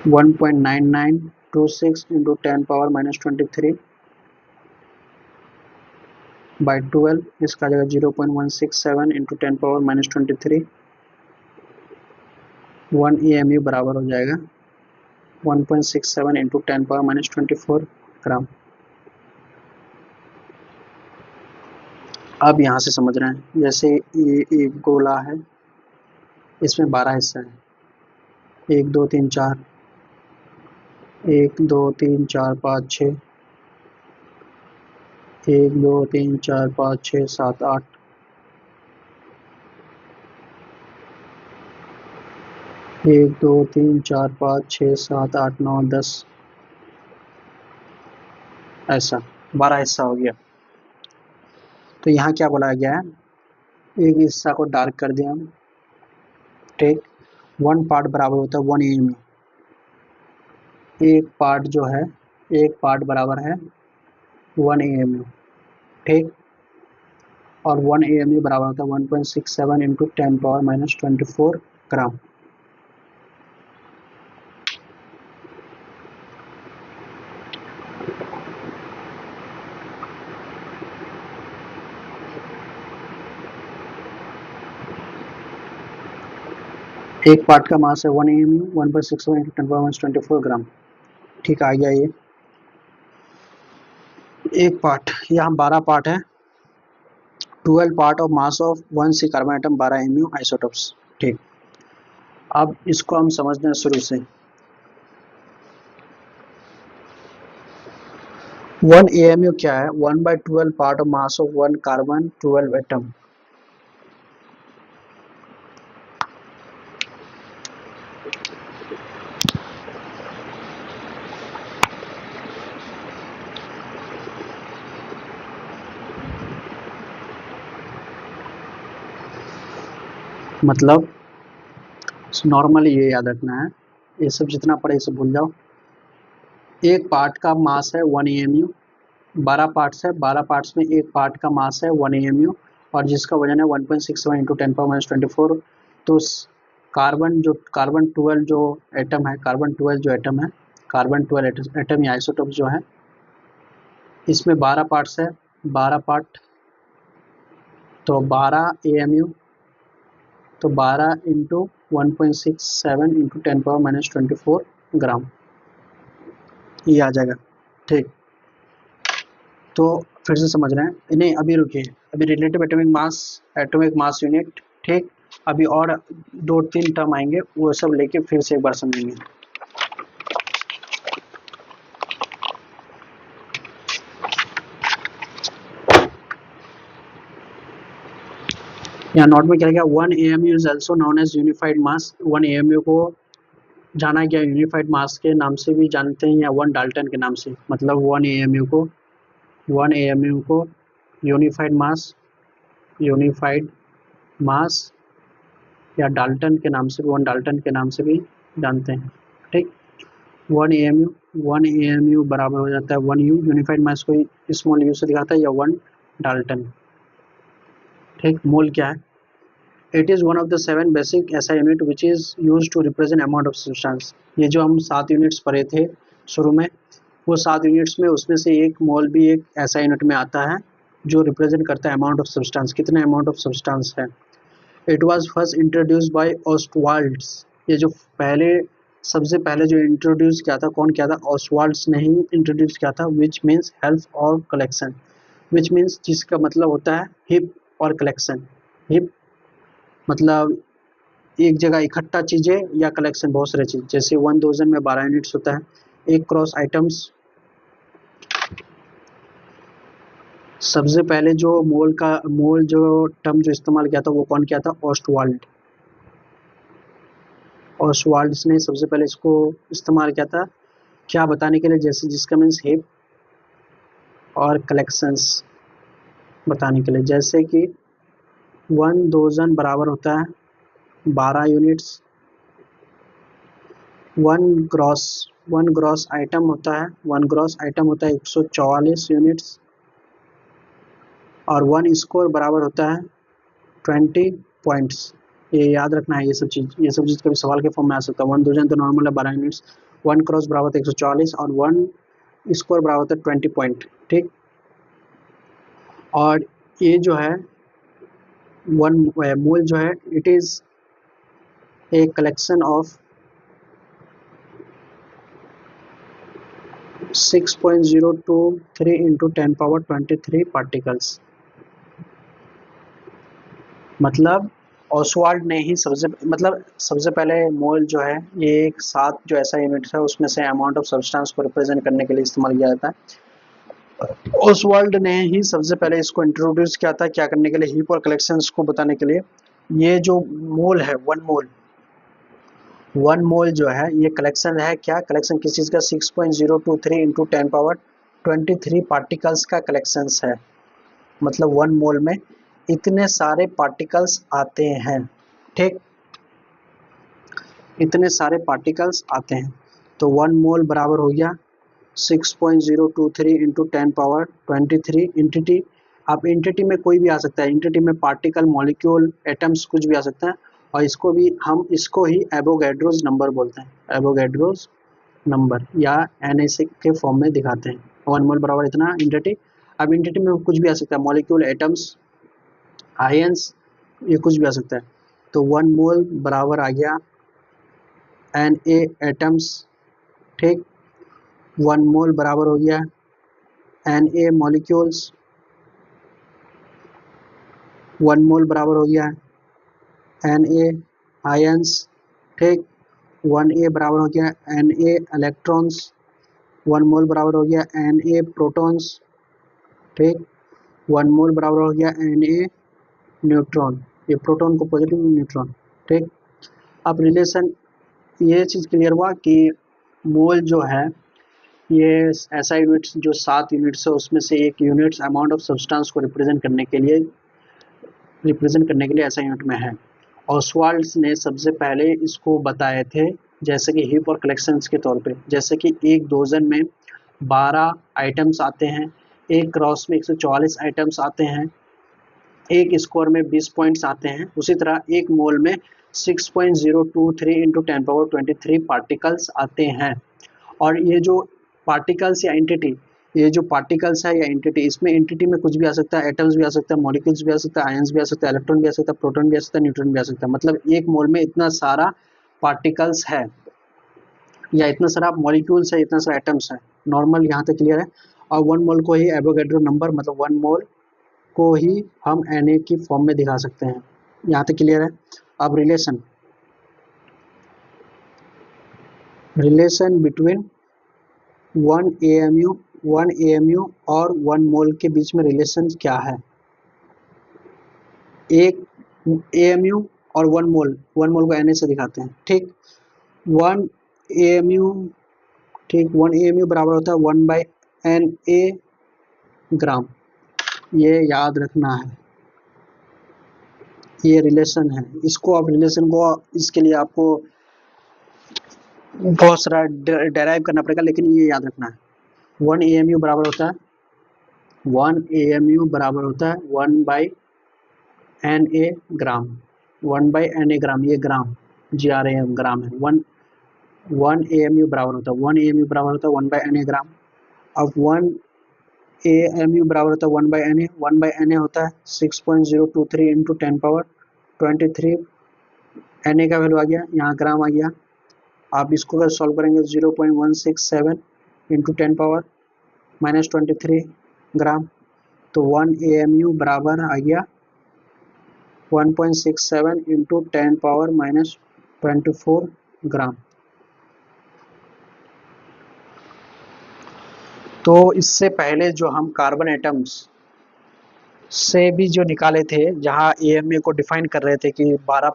[SPEAKER 1] 1.9926 इंटू 10⁻⁻23 बाई 12, इसका जगह 0.167 इंटू 10⁻⁻23। 1 एएमयू बराबर हो जाएगा 1.67 इंटू 10⁻⁻24 ग्राम। अब यहाँ से समझ रहे हैं, जैसे ये एक गोला है, इसमें 12 हिस्सा है, 1 2 3 4, 1 2 3 4 5 6, 1 2 3 4 5 6 7 8, 1 2 3 4 5 6 7 8 9 10, ऐसा 12 हिस्सा हो गया। तो यहाँ क्या बोला गया है, एक हिस्सा को डार्क कर दिया हम। ठीक, 1 पार्ट बराबर होता है 1 एएमयू, एक पार्ट जो है, एक पार्ट बराबर है 1 एएमयू। ठीक, और 1 एएमयू बराबर होता है 1.67 इंटू 10⁻⁻24 ग्राम। एक पार्ट का मास है 1 एएमयू, 1.67 इंटू 10⁻⁻24 ग्राम। ठीक, आ गया ये एक पार्ट। यहाँ 12 पार्ट है, 12 part of mass of 1 C carbon atom 12 AMU isotopes. ठीक, अब इसको हम समझते हैं शुरू से। 1 एएमयू क्या है, 1/12 part of mass of 1 carbon 12 atom. मतलब नॉर्मली ये याद रखना है, ये सब जितना पड़े ये सब भूल जाओ। एक पार्ट का मास है 1 एएमयू, 12 पार्ट्स है, 12 पार्ट्स में एक पार्ट का मास है 1 एएमयू और जिसका वजन है 1.67 इंटू 10⁻⁻24। तो कार्बन 12 जो एटम है, कार्बन 12 जो एटम है, कार्बन 12 एटम या आइसोटोप जो है, इसमें 12 पार्ट्स है, 12 पार्ट, तो 12 एएमयू, तो 12 इंटू 1.67 इंटू 10⁻⁻24 ग्राम, ये आ जाएगा। ठीक, तो फिर से समझ रहे हैं, नहीं अभी रुकिए, अभी रिलेटिव एटॉमिक मास यूनिट। ठीक, अभी और 2-3 टर्म आएंगे, वो सब लेके फिर से एक बार समझेंगे। यहाँ नोट में क्या लिखा, 1 AMU is also known as unified mass. 1 AMU को जाना गया यूनिफाइड मास के नाम से भी जानते हैं या 1 डाल्टन के नाम से। मतलब 1 AMU को यूनिफाइड मास या डाल्टन के नाम से, 1 डाल्टन के नाम से भी जानते हैं। ठीक, 1 AMU बराबर हो जाता है 1 U, यूनिफाइड मास को स्मॉल यू से दिखाता है, या 1 डाल्टन। ठीक, मोल क्या है? It is one of the 7 basic SI unit which is use to represent amount of substance. ये जो हम 7 यूनिट्स पढ़े थे शुरू में, वो 7 यूनिट्स में उसमें से एक मोल भी एक SI यूनिट में आता है जो रिप्रेजेंट करता है अमाउंट ऑफ सब्सटेंस, कितना अमाउंट ऑफ सब्सटेंस है। It was first introduced by Ostwald's. ये जो सबसे पहले जो इंट्रोड्यूस किया था, कौन किया था? ऑस्टवाल्ड्स ने ही इंट्रोड्यूस किया था। विच मीन्स हेल्प और कलेक्शन, विच मीन्स जिसका मतलब होता है हिप और कलेक्शन। हिप मतलब एक जगह इकट्ठा चीज़ें, या कलेक्शन बहुत सारे चीज़। जैसे 1000 में 12 यूनिट्स होता है। एक क्रॉस आइटम्स, सबसे पहले जो मोल जो टर्म जो इस्तेमाल किया था वो कौन किया था? ऑस्टवाल्ड्स ने सबसे पहले इसको इस्तेमाल किया था, क्या बताने के लिए? जैसे जिसका मीन्स हिप और कलेक्शंस बताने के लिए। जैसे कि 1000 बराबर होता है 12 यूनिट्स। वन ग्रॉस आइटम होता है 144 यूनिट्स। और 1 स्कोर बराबर होता है 20 पॉइंट्स। ये याद रखना है, ये सब चीज़ कभी सवाल के फॉर्म में आ सकता है। 1000 तो नॉर्मल है 12 यूनिट्स, 1 क्रॉस बराबर होता है 144 और 1 स्कोर बराबर होता है 20 पॉइंट। ठीक, और ये जो है 1 मोल जो है, it is a collection of 6.023 into 10⁻23 particles. मतलब ऑसवाल्ड ने ही सबसे पहले मोल जो है, ये एक 7 जो ऐसा यूनिट है उसमें से अमाउंट ऑफ सब्सटेंस को रिप्रेजेंट करने के लिए इस्तेमाल किया जाता है। ऑसवाल्ड ने ही सबसे पहले इसको इंट्रोड्यूस किया था, क्या करने के लिए? हीप और कलेक्शंस को बताने के लिए। ये जो मोल है, 1 मोल जो है, ये कलेक्शन है। क्या कलेक्शन किस चीज़ का? 6.023 इंटू 10⁻23 पार्टिकल्स का कलेक्शंस है। मतलब 1 मोल में इतने सारे पार्टिकल्स आते हैं। ठीक, इतने सारे पार्टिकल्स आते हैं। तो 1 मोल बराबर हो गया 6.023 इंटू 10⁻23 इंटिटी। अब इंटिटी में कोई भी आ सकता है, इंटिटी में पार्टिकल, मॉलिक्यूल, एटम्स कुछ भी आ सकता है। और इसको ही एवोगैड्रोस नंबर बोलते हैं। एवोगैड्रोस नंबर या NAC के फॉर्म में दिखाते हैं। 1 मोल बराबर इतना इंटिटी। अब इंटिटी में कुछ भी आ सकता है, मॉलिक्यूल, एटम्स, आयंस, ये कुछ भी आ सकता है। तो 1 मोल बराबर आ गया Na एटम्स। ठीक, 1 मोल बराबर हो गया Na मॉलिक्यूल्स। 1 मोल बराबर हो गया Na आयंस। ठीक, 1A बराबर हो गया Na इलेक्ट्रॉन्स। 1 मोल बराबर हो गया Na प्रोटॉन्स। ठीक, 1 मोल बराबर हो गया Na न्यूट्रॉन। ये प्रोटॉन को पॉजिटिव, न्यूट्रॉन। ठीक, अब रिलेशन, ये चीज़ क्लियर हुआ कि मोल जो है, ये ऐसा यूनिट्स जो 7 यूनिट्स है उसमें से एक यूनिट्स अमाउंट ऑफ सब्सटेंस को रिप्रेजेंट करने के लिए ऐसा यूनिट में है। ऑसवाल्ड्स ने सबसे पहले इसको बताए थे जैसे कि हीप और कलेक्शंस के तौर पे। जैसे कि एक डोजन में 12 आइटम्स आते हैं, एक क्रॉस में 144 आइटम्स आते हैं, एक स्कोर में 20 पॉइंट्स आते हैं। उसी तरह एक मोल में 6.023 इंटू 10⁻23 पार्टिकल्स आते हैं। और ये जो पार्टिकल्स या एंटिटी, ये जो पार्टिकल्स है या एंटिटी, इसमें एंटिटी में कुछ भी आ सकता है, एटम्स भी आ सकता है, मॉलिक्यूल्स भी आ सकता है, आयंस भी आ सकता है, इलेक्ट्रॉन भी आ सकता है, प्रोटॉन भी आ सकता है, न्यूट्रॉन भी आ सकता है। मतलब एक मोल में इतना सारा पार्टिकल्स है या इतना सारा मॉलिक्यूल्स है, इतना सारा एटम्स है। नॉर्मल यहाँ तक क्लियर है। और 1 मोल को ही एवोगैड्रो नंबर, मतलब 1 मोल को ही हम Na की फॉर्म में दिखा सकते हैं। यहाँ तक क्लियर है। अब रिलेशन बिटवीन 1 AMU और 1 मोल के बीच में रिलेशन क्या है? एक AMU और 1 मोल, 1 मोल को Na से दिखाते हैं, ठीक। 1 AMU, ठीक, 1 AMU बराबर होता है 1/Na ग्राम। ये याद रखना है, ये रिलेशन है। इसको आप रिलेशन को, इसके लिए आपको बहुत सारा डेराइव करना पड़ेगा, लेकिन ये याद रखना है। 1 AMU बराबर होता है 1 AMU बराबर होता है 1/Na ग्राम। 1/Na ग्राम, ये ग्राम, GRAM ग्राम है। 1 AMU बराबर होता है 1 AMU बराबर होता है 1/Na ग्राम। अब 1 AMU बराबर होता है 1/Na, 1/Na होता है 6.023 इंटू 10⁻23। Na का वैल्यू आ गया, यहाँ ग्राम आ गया। आप इसको अगर सॉल्व करेंगे 0.167 इंटू 10⁻23 ग्राम, तो 1 AMU बराबर आ गया 1.67 इंटू 10⁻24 ग्राम। तो इससे पहले जो हम कार्बन एटम्स से भी जो निकाले थे, जहाँ AMA को डिफाइन कर रहे थे कि 12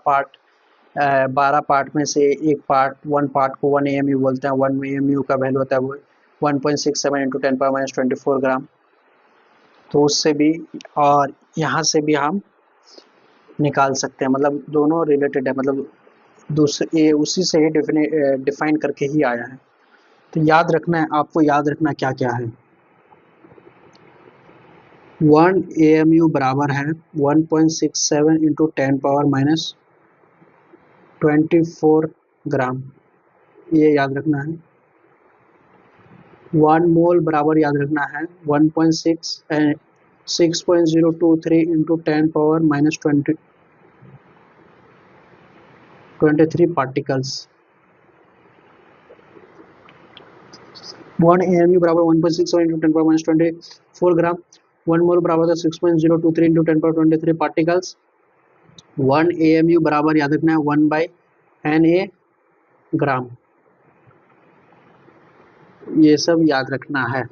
[SPEAKER 1] पार्ट में से एक पार्ट, 1 पार्ट को 1 AMU बोलते हैं। 1 AMU का वैल्यू होता है 1.67 इंटू 10⁻24 ग्राम। तो उससे भी और यहाँ से भी हम निकाल सकते हैं, मतलब दोनों रिलेटेड है, मतलब दूसरे उसी से ही डिफाइन करके ही आया है। तो याद रखना है, आपको याद रखना क्या क्या है। 1 AMU बराबर है 1.67 इंटू 10⁻24 ग्राम, ये याद रखना है। 1 मोल बराबर याद रखना है 6.023 इंटू 10⁻23 पार्टिकल्स। 1 AMU बराबर 1.67 इंटू 10⁻24 ग्राम। 1 मोल बराबर था 6.023 इंटू 10⁻23 पार्टिकल्स। 1 AMU बराबर याद रखना है 1/Na ग्राम। ये सब याद रखना है,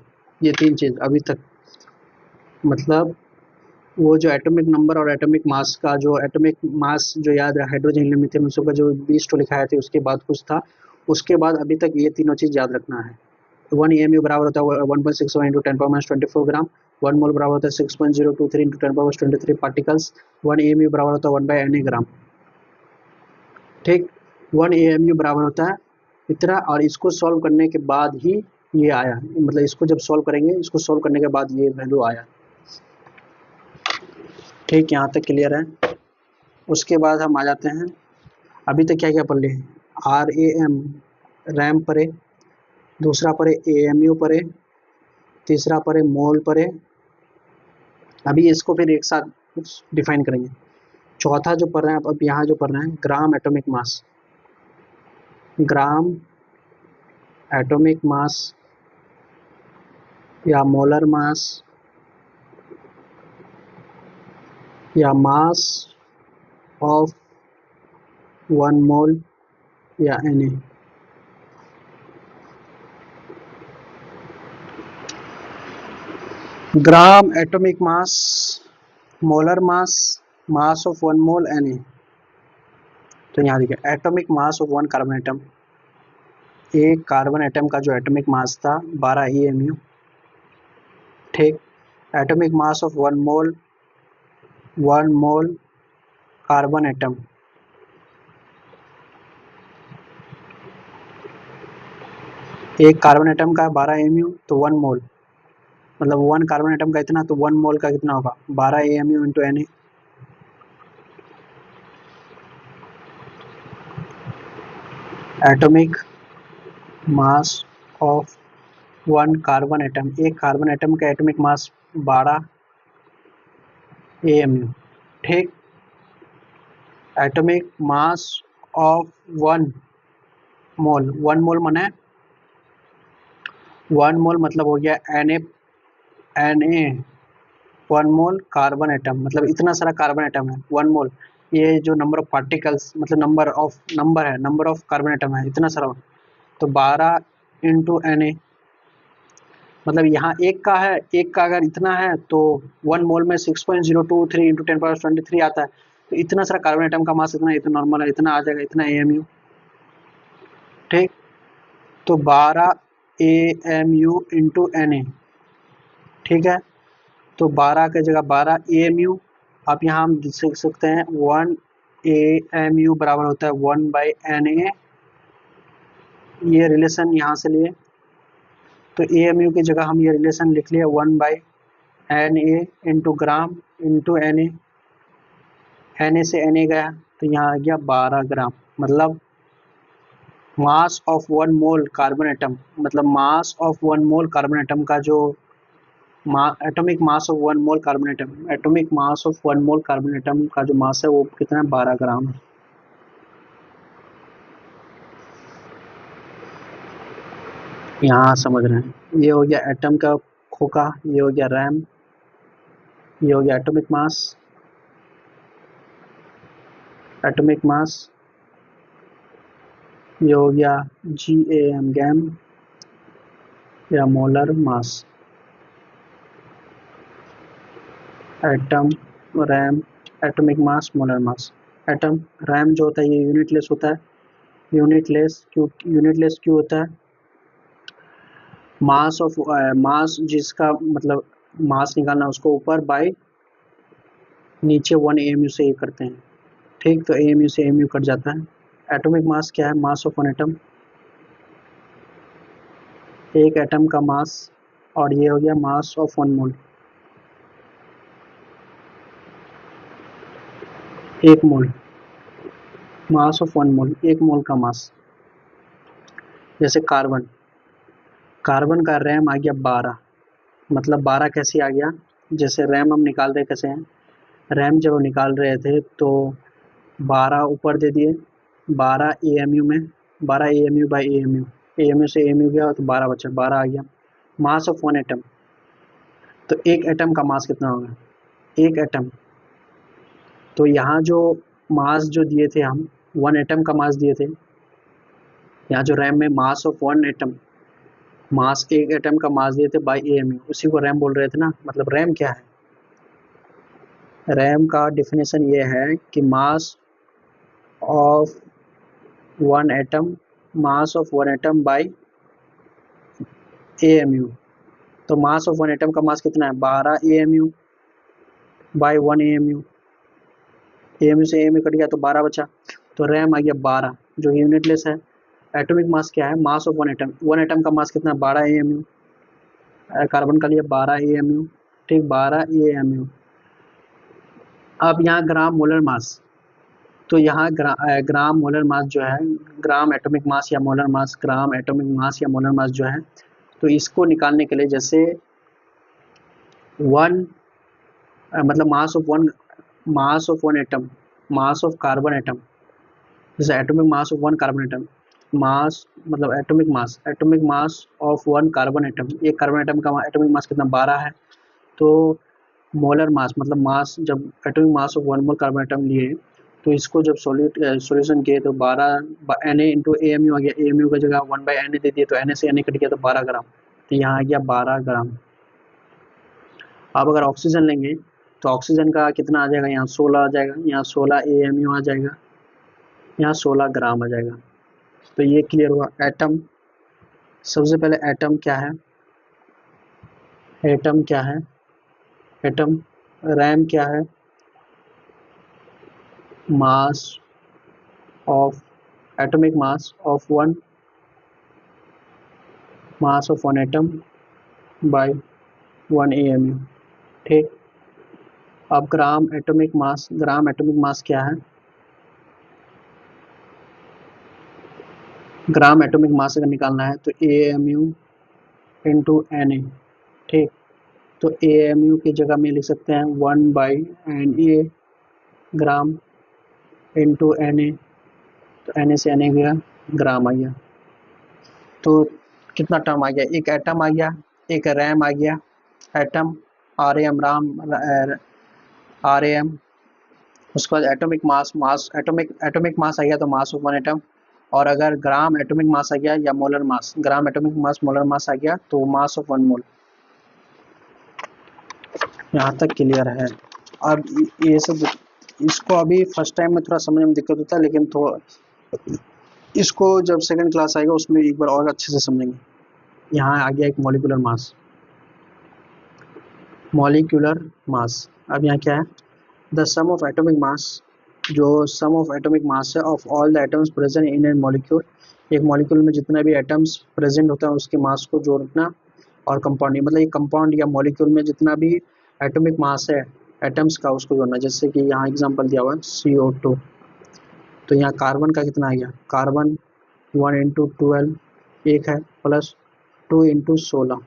[SPEAKER 1] ये 3 चीज अभी तक, मतलब वो जो एटॉमिक नंबर और एटॉमिक मास का, जो एटॉमिक मास जो याद है, हाइड्रोजन हीलियम लिथियम इन सब का जो 20 तो लिखाया था, उसके बाद कुछ था, उसके बाद अभी तक ये तीनों चीज याद रखना है। 1 AMU बराबर होता है 1.67 इंटू 10⁻24 ग्राम। 1 मोल बराबर होता है 6.023 इंटू 10⁻23 पार्टिकल्स। 1 AMU बराबर होता है 1/Na ग्राम, ठीक। 1 AMU बराबर होता है इतना, और इसको सॉल्व करने के बाद ही ये आया, मतलब इसको जब सॉल्व करेंगे, इसको सॉल्व करने के बाद ये वैल्यू आया, ठीक। यहाँ तक क्लियर है। उसके बाद हम आ जाते हैं, अभी तक क्या क्या पढ़ लिए। RAM, रैम पढ़े, दूसरा पढ़े AMU पढ़े, तीसरा पढ़े मोल पढ़े। अभी इसको फिर एक साथ डिफाइन करेंगे। चौथा जो पढ़ रहे हैं अब यहाँ जो पढ़ रहे हैं, ग्राम एटॉमिक मास। ग्राम एटॉमिक मास या मोलर मास या मास ऑफ 1 मोल या Na। Gram atomic mass, molar mass, mass of 1 mole Na। तो यहाँ देखिए, atomic mass of 1 carbon atom, एक कार्बन एटम का जो एटॉमिक मास था 12 AMU, ठीक। Atomic mass of 1 mole, 1 mole carbon atom, एक कार्बन एटम का 12 AMU, तो 1 मोल, मतलब 1 कार्बन एटम का इतना, तो 1 मोल का कितना होगा 12 AMU into Na। Atomic mass of 1 carbon atom, एक कार्बन एटम का एटॉमिक मास 12 AMU, ठीक। एटॉमिक मास ऑफ 1 मोल, 1 मोल माने 1 मोल मतलब हो गया Na 1 मोल कार्बन एटम, मतलब इतना सारा कार्बन एटम है 1 मोल। ये जो नंबर ऑफ पार्टिकल्स, मतलब नंबर ऑफ कार्बन एटम है इतना सारा, तो 12 इंटू Na, मतलब यहाँ एक का है, एक का अगर इतना है तो 1 मोल में 6.023 इंटू 10⁻23 आता है, तो इतना सारा कार्बन एटम का मास इतना, इतना नॉर्मल है, इतना आ जाएगा, इतना AMU। ठीक, तो 12 AMU इंटू Na। ठीक है, तो 12 की जगह 12 AMU। आप यहाँ हम देख सकते हैं 1 AMU बराबर होता है 1/Na। ये रिलेशन यहाँ से लिए, तो AMU की जगह हम ये रिलेशन लिख लिया 1/Na into gram into Na। Na से Na गया तो यहाँ आ गया 12 ग्राम। मतलब mass of 1 mole carbon atom, मतलब mass of 1 mole carbon atom का जो atomic mass of 1 mole carbon atom, atomic mass of 1 mole carbon atom का जो मास है वो कितना है, 12 ग्राम है। यहाँ समझ रहे हैं, ये हो गया एटम का खोखा, ये हो गया रैम, ये हो गया एटॉमिक मास, एटॉमिक मास, ये हो गया GAM गैम या मोलर मास। Atom, RAM, atomic mass, molar मास। एटम, रैम जो होता है ये यूनिटलेस होता है, यूनिटलेस क्यों होता है, मास ऑफ मास जिसका मतलब मास निकालना उसको ऊपर बाय नीचे 1 AMU से ये करते हैं। ठीक, तो AMU से AMU कट जाता है। एटॉमिक मास क्या है, मास ऑफ वन एटम, एक एटम का मास, और ये हो गया मास of 1 mole, 1 mole, mass of 1 मोल, 1 मोल का मास। जैसे कार्बन, कार्बन का रैम आ गया 12, मतलब 12 कैसे आ गया, जैसे रैम हम निकाल रहे कैसे हैं, रैम जब हम निकाल रहे थे तो 12 ऊपर दे दिए, 12 AMU में, 12 AMU बाई AMU, AMU से AMU गया तो 12 बचा, 12 आ गया। मास ऑफ 1 एटम, तो एक एटम का मास कितना होगा, एक एटम, तो यहाँ जो मास जो दिए थे हम 1 एटम का मास दिए थे, यहाँ जो रैम में मास ऑफ 1 एटम, मास एक एटम का मास दिए थे बाई AMU, उसी को रैम बोल रहे थे ना। मतलब रैम क्या है, रैम का डिफिनेशन ये है कि मास of 1 atom, mass of 1 atom by AMU। तो मास ऑफ 1 एटम का मास कितना है, 12 AMU बाई 1 AMU, AMU से AMU कट गया तो 12 बचा, तो रैम आ गया 12 जो यूनिटलेस है। एटॉमिक मास क्या है, मास ऑफ 1 एटम, 1 एटम का मास कितना है, 12 AMU, कार्बन का लिए 12 AMU। ठीक, 12 AMU। अब यहाँ ग्राम मोलर मास, तो यहाँ ग्राम मोलर मास जो है, ग्राम एटॉमिक मास या मोलर मास, ग्राम एटॉमिक मास या मोलर मास जो है, तो इसको निकालने के लिए जैसे 1 मतलब mass of 1 atom, mass of carbon atom, जैसे atomic mass of 1 carbon atom, mass मतलब atomic mass of 1 carbon atom, एक कार्बन एटम का एटॉमिक मास कितना, 12 है। तो मोलर मास मतलब मास, जब atomic mass of 1 mole carbon atom लिए तो इसको जब सॉल्यूशन किए तो 12 Na इंटू AMU आ गया, AMU की जगह 1/Na दे दिए तो Na से Na कट गया तो 12 ग्राम, तो यहाँ आ गया 12 ग्राम। अब अगर ऑक्सीजन लेंगे तो ऑक्सीजन का कितना आ जाएगा, यहाँ 16 आ जाएगा, यहाँ 16 AMU आ जाएगा, यहाँ 16 ग्राम आ जाएगा। तो ये क्लियर हुआ। एटम, सबसे पहले एटम क्या है, एटम क्या है, एटम, रैम क्या है, mass of, atomic mass of 1, mass of 1 atom by 1 AMU। ठीक, अब ग्राम एटॉमिक मास, ग्राम एटॉमिक मास क्या है, ग्राम एटॉमिक मास अगर निकालना है तो AMU इंटू Na। ठीक, तो AMU की जगह में लिख सकते हैं 1/Na ग्राम इंटू Na, तो Na से Na गया, ग्राम आ गया। तो कितना टर्म आ गया, एक एटम आ गया, एक रैम आ गया, एटम RAM राम RAM, उसके बाद एटॉमिक मास, एटॉमिक मास आ गया तो मास ऑफ 1 एटम, और अगर ग्राम एटॉमिक मास आ गया या molar mass, gram atomic mass molar mass आ गया तो मास ऑफ 1 मोल। यहाँ तक क्लियर है। अब ये सब इसको अभी फर्स्ट टाइम में थोड़ा समझने में दिक्कत होता है, लेकिन तो इसको जब सेकंड क्लास आएगा उसमें एक बार और अच्छे से समझेंगे। यहाँ आ गया एक मॉलिक्यूलर मास, मॉलिक्यूलर मास। अब यहाँ क्या है, the sum of atomic mass, जो सम ऑफ एटॉमिक मास है of all the atoms present in an molecule, एक मॉलिक्यूल में जितने भी एटम्स प्रेजेंट होता है उसके मास को जोड़ना, और कंपाउंड मतलब ये कंपाउंड या मॉलिक्यूल में जितना भी एटॉमिक मास है एटम्स का उसको जोड़ना। जैसे कि यहाँ एग्जांपल दिया हुआ है CO2, तो यहाँ कार्बन का कितना आ गया, कार्बन 1 इंटू 12 एक है, प्लस 2 इंटू 16,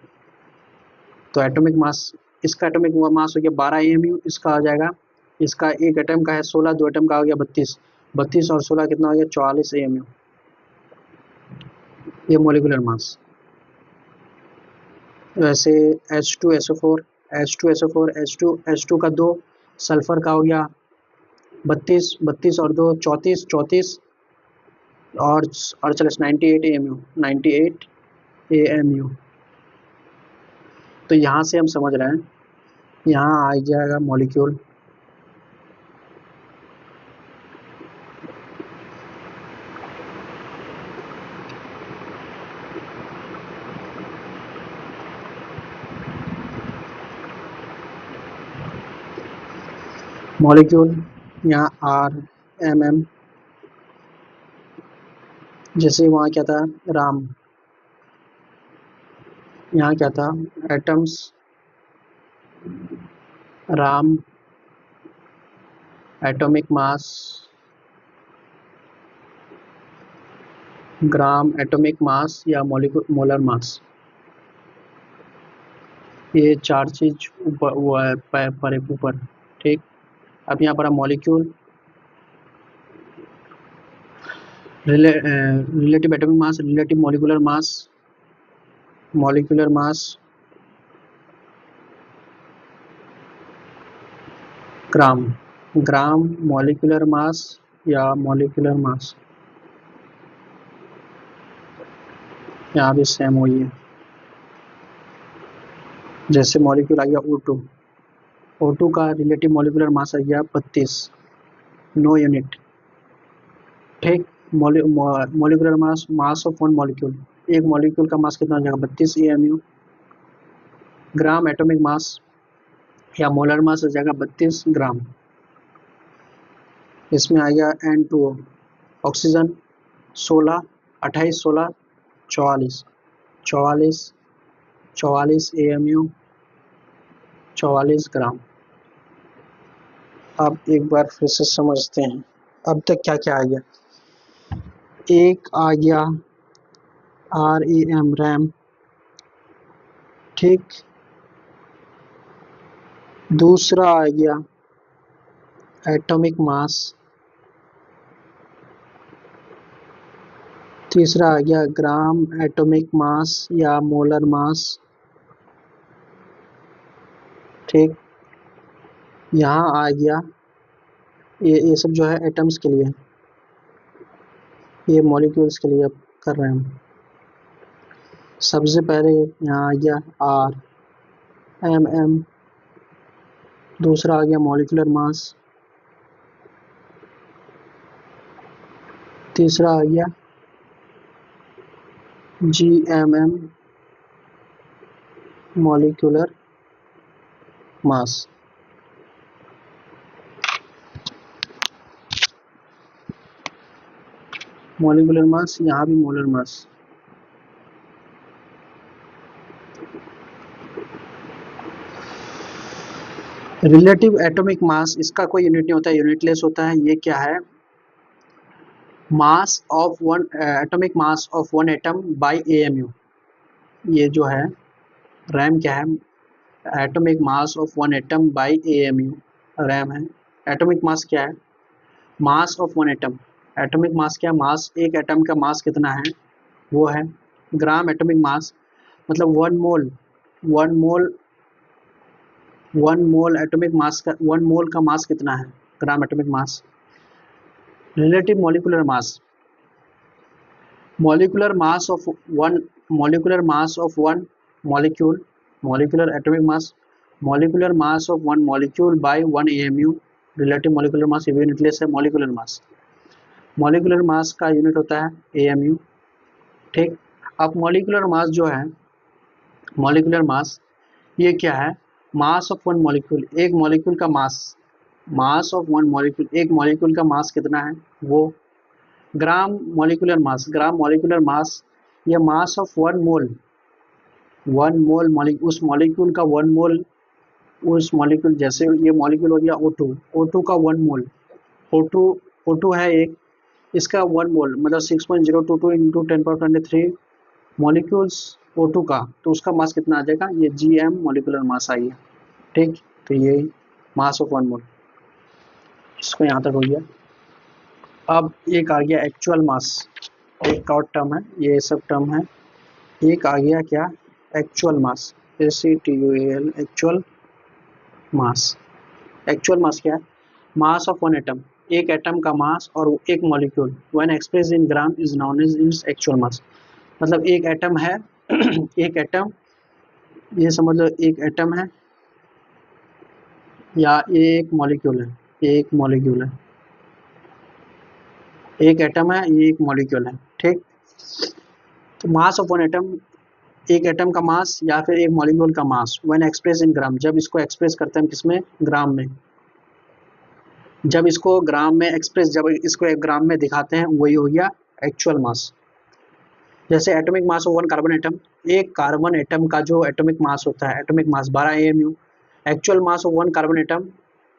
[SPEAKER 1] तो एटॉमिक मास, इसका एटॉमिक मास हो गया 12 AMU, इसका आ जाएगा, इसका एक एटम का है 16, दो एटम का हो गया 32, 32 और 16 कितना हो गया 44 AMU, ये मॉलिक्यूलर मास। वैसे H2SO4, H2SO4, H2 का 2, सल्फर का हो गया 32, 32 और 2 34, 34 और 98 AMU, 98 AMU। तो यहाँ से हम समझ रहे हैं, यहाँ आ जाएगा मॉलिक्यूल, मॉलिक्यूल यहाँ RMM, जैसे वहाँ क्या था राम, यहाँ क्या था atoms, Ram, atomic mass, gram, atomic मास या मोलर मास, ये चार चीज ऊपर वो है पर एक ऊपर, ठीक। अब यहाँ पर molecule, relative atomic mass, relative molecular mass, molecular mass, gram, gram molecular mass या मॉलिक्यूलर मास, यहाँ भी सेम वही है। जैसे मॉलिक्यूल आ गया O2, O2 का रिलेटिव मॉलिक्यूलर मास आ गया 32, 9 यूनिट, ठीक। Molecular mass, mass of one molecule, एक मॉलिक्यूल का मास कितना हो जाएगा 32 AMU। ग्राम एटॉमिक मास या मोलर मास हो जाएगा 32 ग्राम। इसमें आ गया N2O, ऑक्सीजन 16, 28, 16, 44, 44, 44 AMU, 44 ग्राम। अब एक बार फिर से समझते हैं, अब तक क्या क्या आ गया। एक आ गया REM, रैम, ठीक। दूसरा आ गया एटॉमिक मास, तीसरा आ गया ग्राम एटॉमिक मास या मोलर मास, ठीक। यहाँ आ गया ये सब जो है एटम्स के लिए, ये मॉलिक्यूल्स के लिए अब कर रहे हैं हम। सबसे पहले यहाँ आ गया RMM, दूसरा आ गया मॉलिक्यूलर मास, तीसरा आ गया GMM, मॉलिक्यूलर मास। मॉलिक्यूलर मास, यहाँ भी मोलर मास। रिलेटिव एटॉमिक मास, इसका कोई यूनिट नहीं होता है, यूनिटलेस होता है। ये क्या है, mass of one atomic mass of one atom by AMU। ये जो है रैम क्या है, atomic mass of one atom by AMU RAM है। एटॉमिक मास क्या है, mass of one atom, atomic मास क्या है, मास, एक एटम का मास कितना है वो है। ग्राम एटॉमिक मास मतलब वन मोल एटॉमिक मास का, 1 मोल का मास कितना है, ग्राम atomic mass. Relative molecular mass, molecular mass of one, molecular mass of one molecule, molecular atomic mass, molecular mass of one molecule by 1 AMU relative molecular mass unit less है मॉलिक्यूलर मास। मॉलिक्यूलर मास का यूनिट होता है AMU। ठीक, अब मॉलिक्यूलर मास जो है, मॉलिक्यूलर मास ये क्या है, मास ऑफ वन मॉलिक्यूल, एक मॉलिक्यूल का mass, mass of one molecule, एक मॉलिक्यूल का मास कितना है वो ग्राम मॉलिक्यूलर मास, ग्राम मॉलिक्यूलर मास या मास of one mole, one mole उस मॉलिक्यूल का वन मोल, उस मॉलिक्यूल जैसे ये मॉलिक्यूल हो गया O2, O2 का वन मोल, O2 O2 है एक, इसका वन मोल मतलब 6.022 इंटू 10⁻23 मॉलिक्यूल्स O2 का, तो उसका मास कितना आ जाएगा, ये GM मॉलिक्यूलर मास आई है। ठीक, तो ये मास ऑफ वन मोल, इसको यहाँ तक हो गया। अब एक आ गया एक्चुअल मास, एक और टर्म है, ये सब टर्म है। एक आ गया क्या, actual mass, ACTUAL, actual mass. Actual mass क्या है, मास ऑफ वन एटम, एक एटम का मास और एक molecule when express in gram is known as its actual mass. मतलब एक एटम है एक एटम, ये समझ लो एक एटम है या एक मॉलिक्यूल है, एक मॉलिक्यूल है, एक एटम है, ये एक मॉलिक्यूल है। ठीक, तो मास ऑफ वन एटम, एक एटम का मास या फिर एक मॉलिक्यूल का मास व्हेन एक्सप्रेस इन ग्राम, जब इसको एक्सप्रेस करते हैं किसमें, ग्राम में, जब इसको ग्राम में एक्सप्रेस, जब इसको एक ग्राम में दिखाते हैं वही हो गया एक्चुअल मास। जैसे atomic mass of one carbon atom, एक कार्बन एटम का जो एटॉमिक मास होता है, atomic mass 12 AMU, actual mass of one carbon atom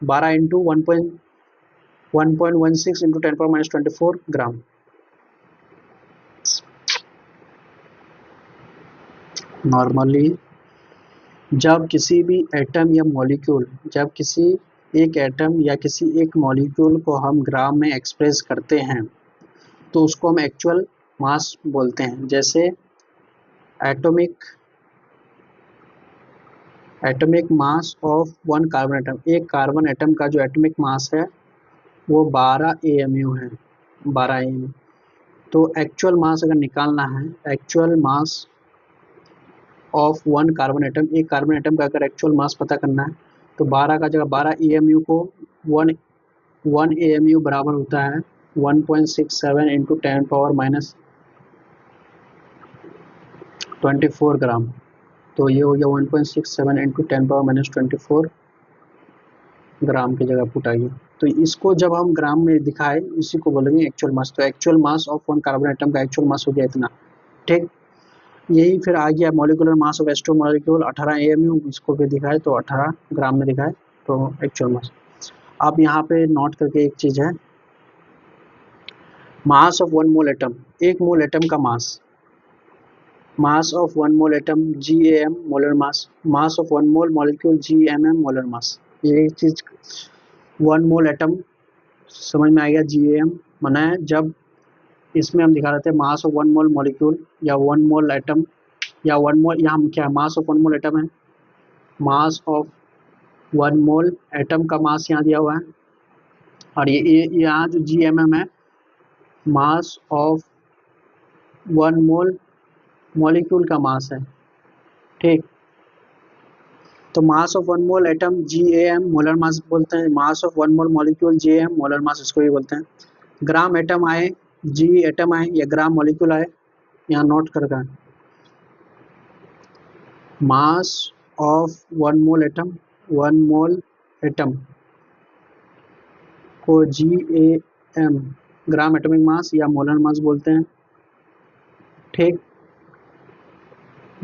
[SPEAKER 1] 12 into 1.16 into 10⁻24 gram. Normally जब किसी भी एटम या मॉलिक्यूल, जब किसी एक एटम या किसी एक मॉलिक्यूल को हम ग्राम में एक्सप्रेस करते हैं तो उसको हम एक्चुअल मास बोलते हैं। जैसे atomic mass of one carbon atom, एक कार्बन एटम का जो एटॉमिक मास है वो 12 AMU है, 12 AMU। तो एक्चुअल मास अगर निकालना है, actual mass of one carbon atom, एक कार्बन एटम का अगर एक्चुअल मास पता करना है तो 12 का जगह 12 AMU को 1 AMU बराबर होता है 1.67 इंटू 10⁻24 ग्राम। तो ये हो गया 1.67 इंटू 10⁻24 ग्राम की जगह पुट आइए। तो इसको जब हम ग्राम में दिखाए इसी को बोलेंगे एक्चुअल मास। तो actual mass of one carbon atom का एक्चुअल मास हो गया इतना। ठीक, यही फिर आ गया molecular mass of H2 molecule 18 AMU, इसको भी दिखाए तो 18 ग्राम में दिखाए तो एक्चुअल मास। अब यहाँ पे नोट करके एक चीज़ है, mass of one mole atom, एक मोल एटम का mass, mass of one mole atom GAM molar mass, mass of one mole molecule GMM molar mass. ये चीज़ वन मोल एटम समझ में आ गया, GAM मना है जब इसमें हम दिखा रहे थे mass of one mole molecule या वन मोल एटम या वन मोल, यहाँ हम क्या mass of one mole atom है, mass of one mole atom का मास यहाँ दिया हुआ है, और ये यहाँ जो GMM है mass of one mole molecule का मास है। ठीक, तो मास of one mole atom GAM molar मास बोलते हैं, मास of one mole molecule GAM molar मास इसको भी बोलते हैं। ग्राम एटम आए, G एटम आए या ग्राम मॉलिक्यूल आए, यहाँ नोट कर रहा है, mass of one mole atom, one mole atom को GAM ग्राम एटॉमिक मास या मोलर मास बोलते हैं। ठीक,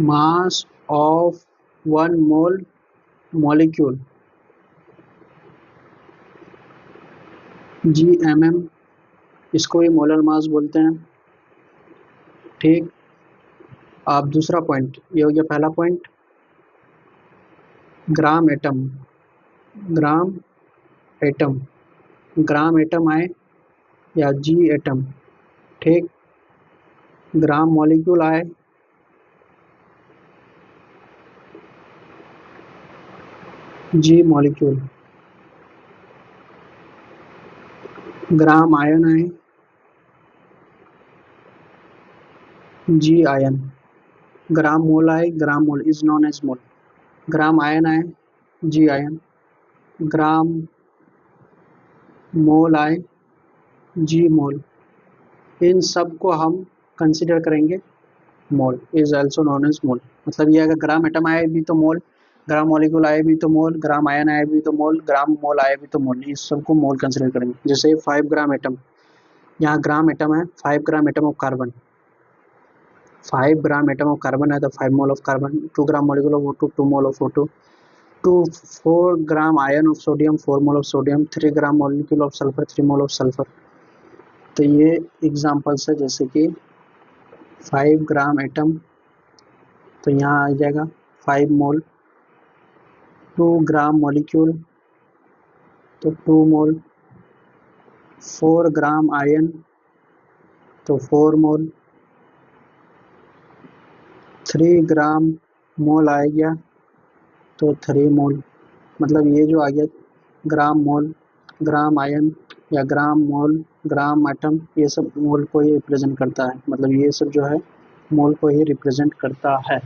[SPEAKER 1] मास of one mole molecule GMM, इसको भी मोलर मास बोलते हैं। ठीक, अब दूसरा पॉइंट ये हो गया, पहला point gram atom, gram atom, gram atom आए या G एटम, ठीक, ग्राम मॉलिक्यूल आए, G मॉलिक्यूल, ग्राम आयन आए, G आयन, ग्राम मोल आए, gram mole is known as mole, gram ion आए, G आयन, ग्राम मोल आई, जी मोल, इन सब को हम कंसिडर करेंगे mole, is also known as mole. मतलब ये अगर ग्राम एटम आए भी तो मोल, ग्राम मॉलिक्यूल आए भी तो मोल, ग्राम आयन आए भी तो मोल, ग्राम मोल आए भी तो मोल, इस सबको मोल कंसिडर करेंगे। जैसे 5 ग्राम एटम, यहाँ ग्राम एटम है, 5 gram atom of carbon, 5 gram atom of carbon है तो 5 mole of carbon, 2 gram molecule of O2, 2 mole of O2, 4 gram ion of sodium, 4 mole of sodium, 3 gram molecule of sulphur, 3 mole of sulphur. तो ये एग्जांपल्स है, जैसे कि 5 ग्राम एटम, तो यहाँ आ जाएगा 5 मोल, 2 ग्राम मॉलिक्यूल तो 2 मोल, 4 ग्राम आयन तो 4 मोल, 3 ग्राम मोल आ गया तो 3 मोल। मतलब ये जो आ गया ग्राम मोल, ग्राम आयन या ग्राम मोल, ग्राम एटम, ये सब मोल को ही रिप्रेजेंट करता है। मतलब ये सब जो है मोल को ही रिप्रेजेंट करता है।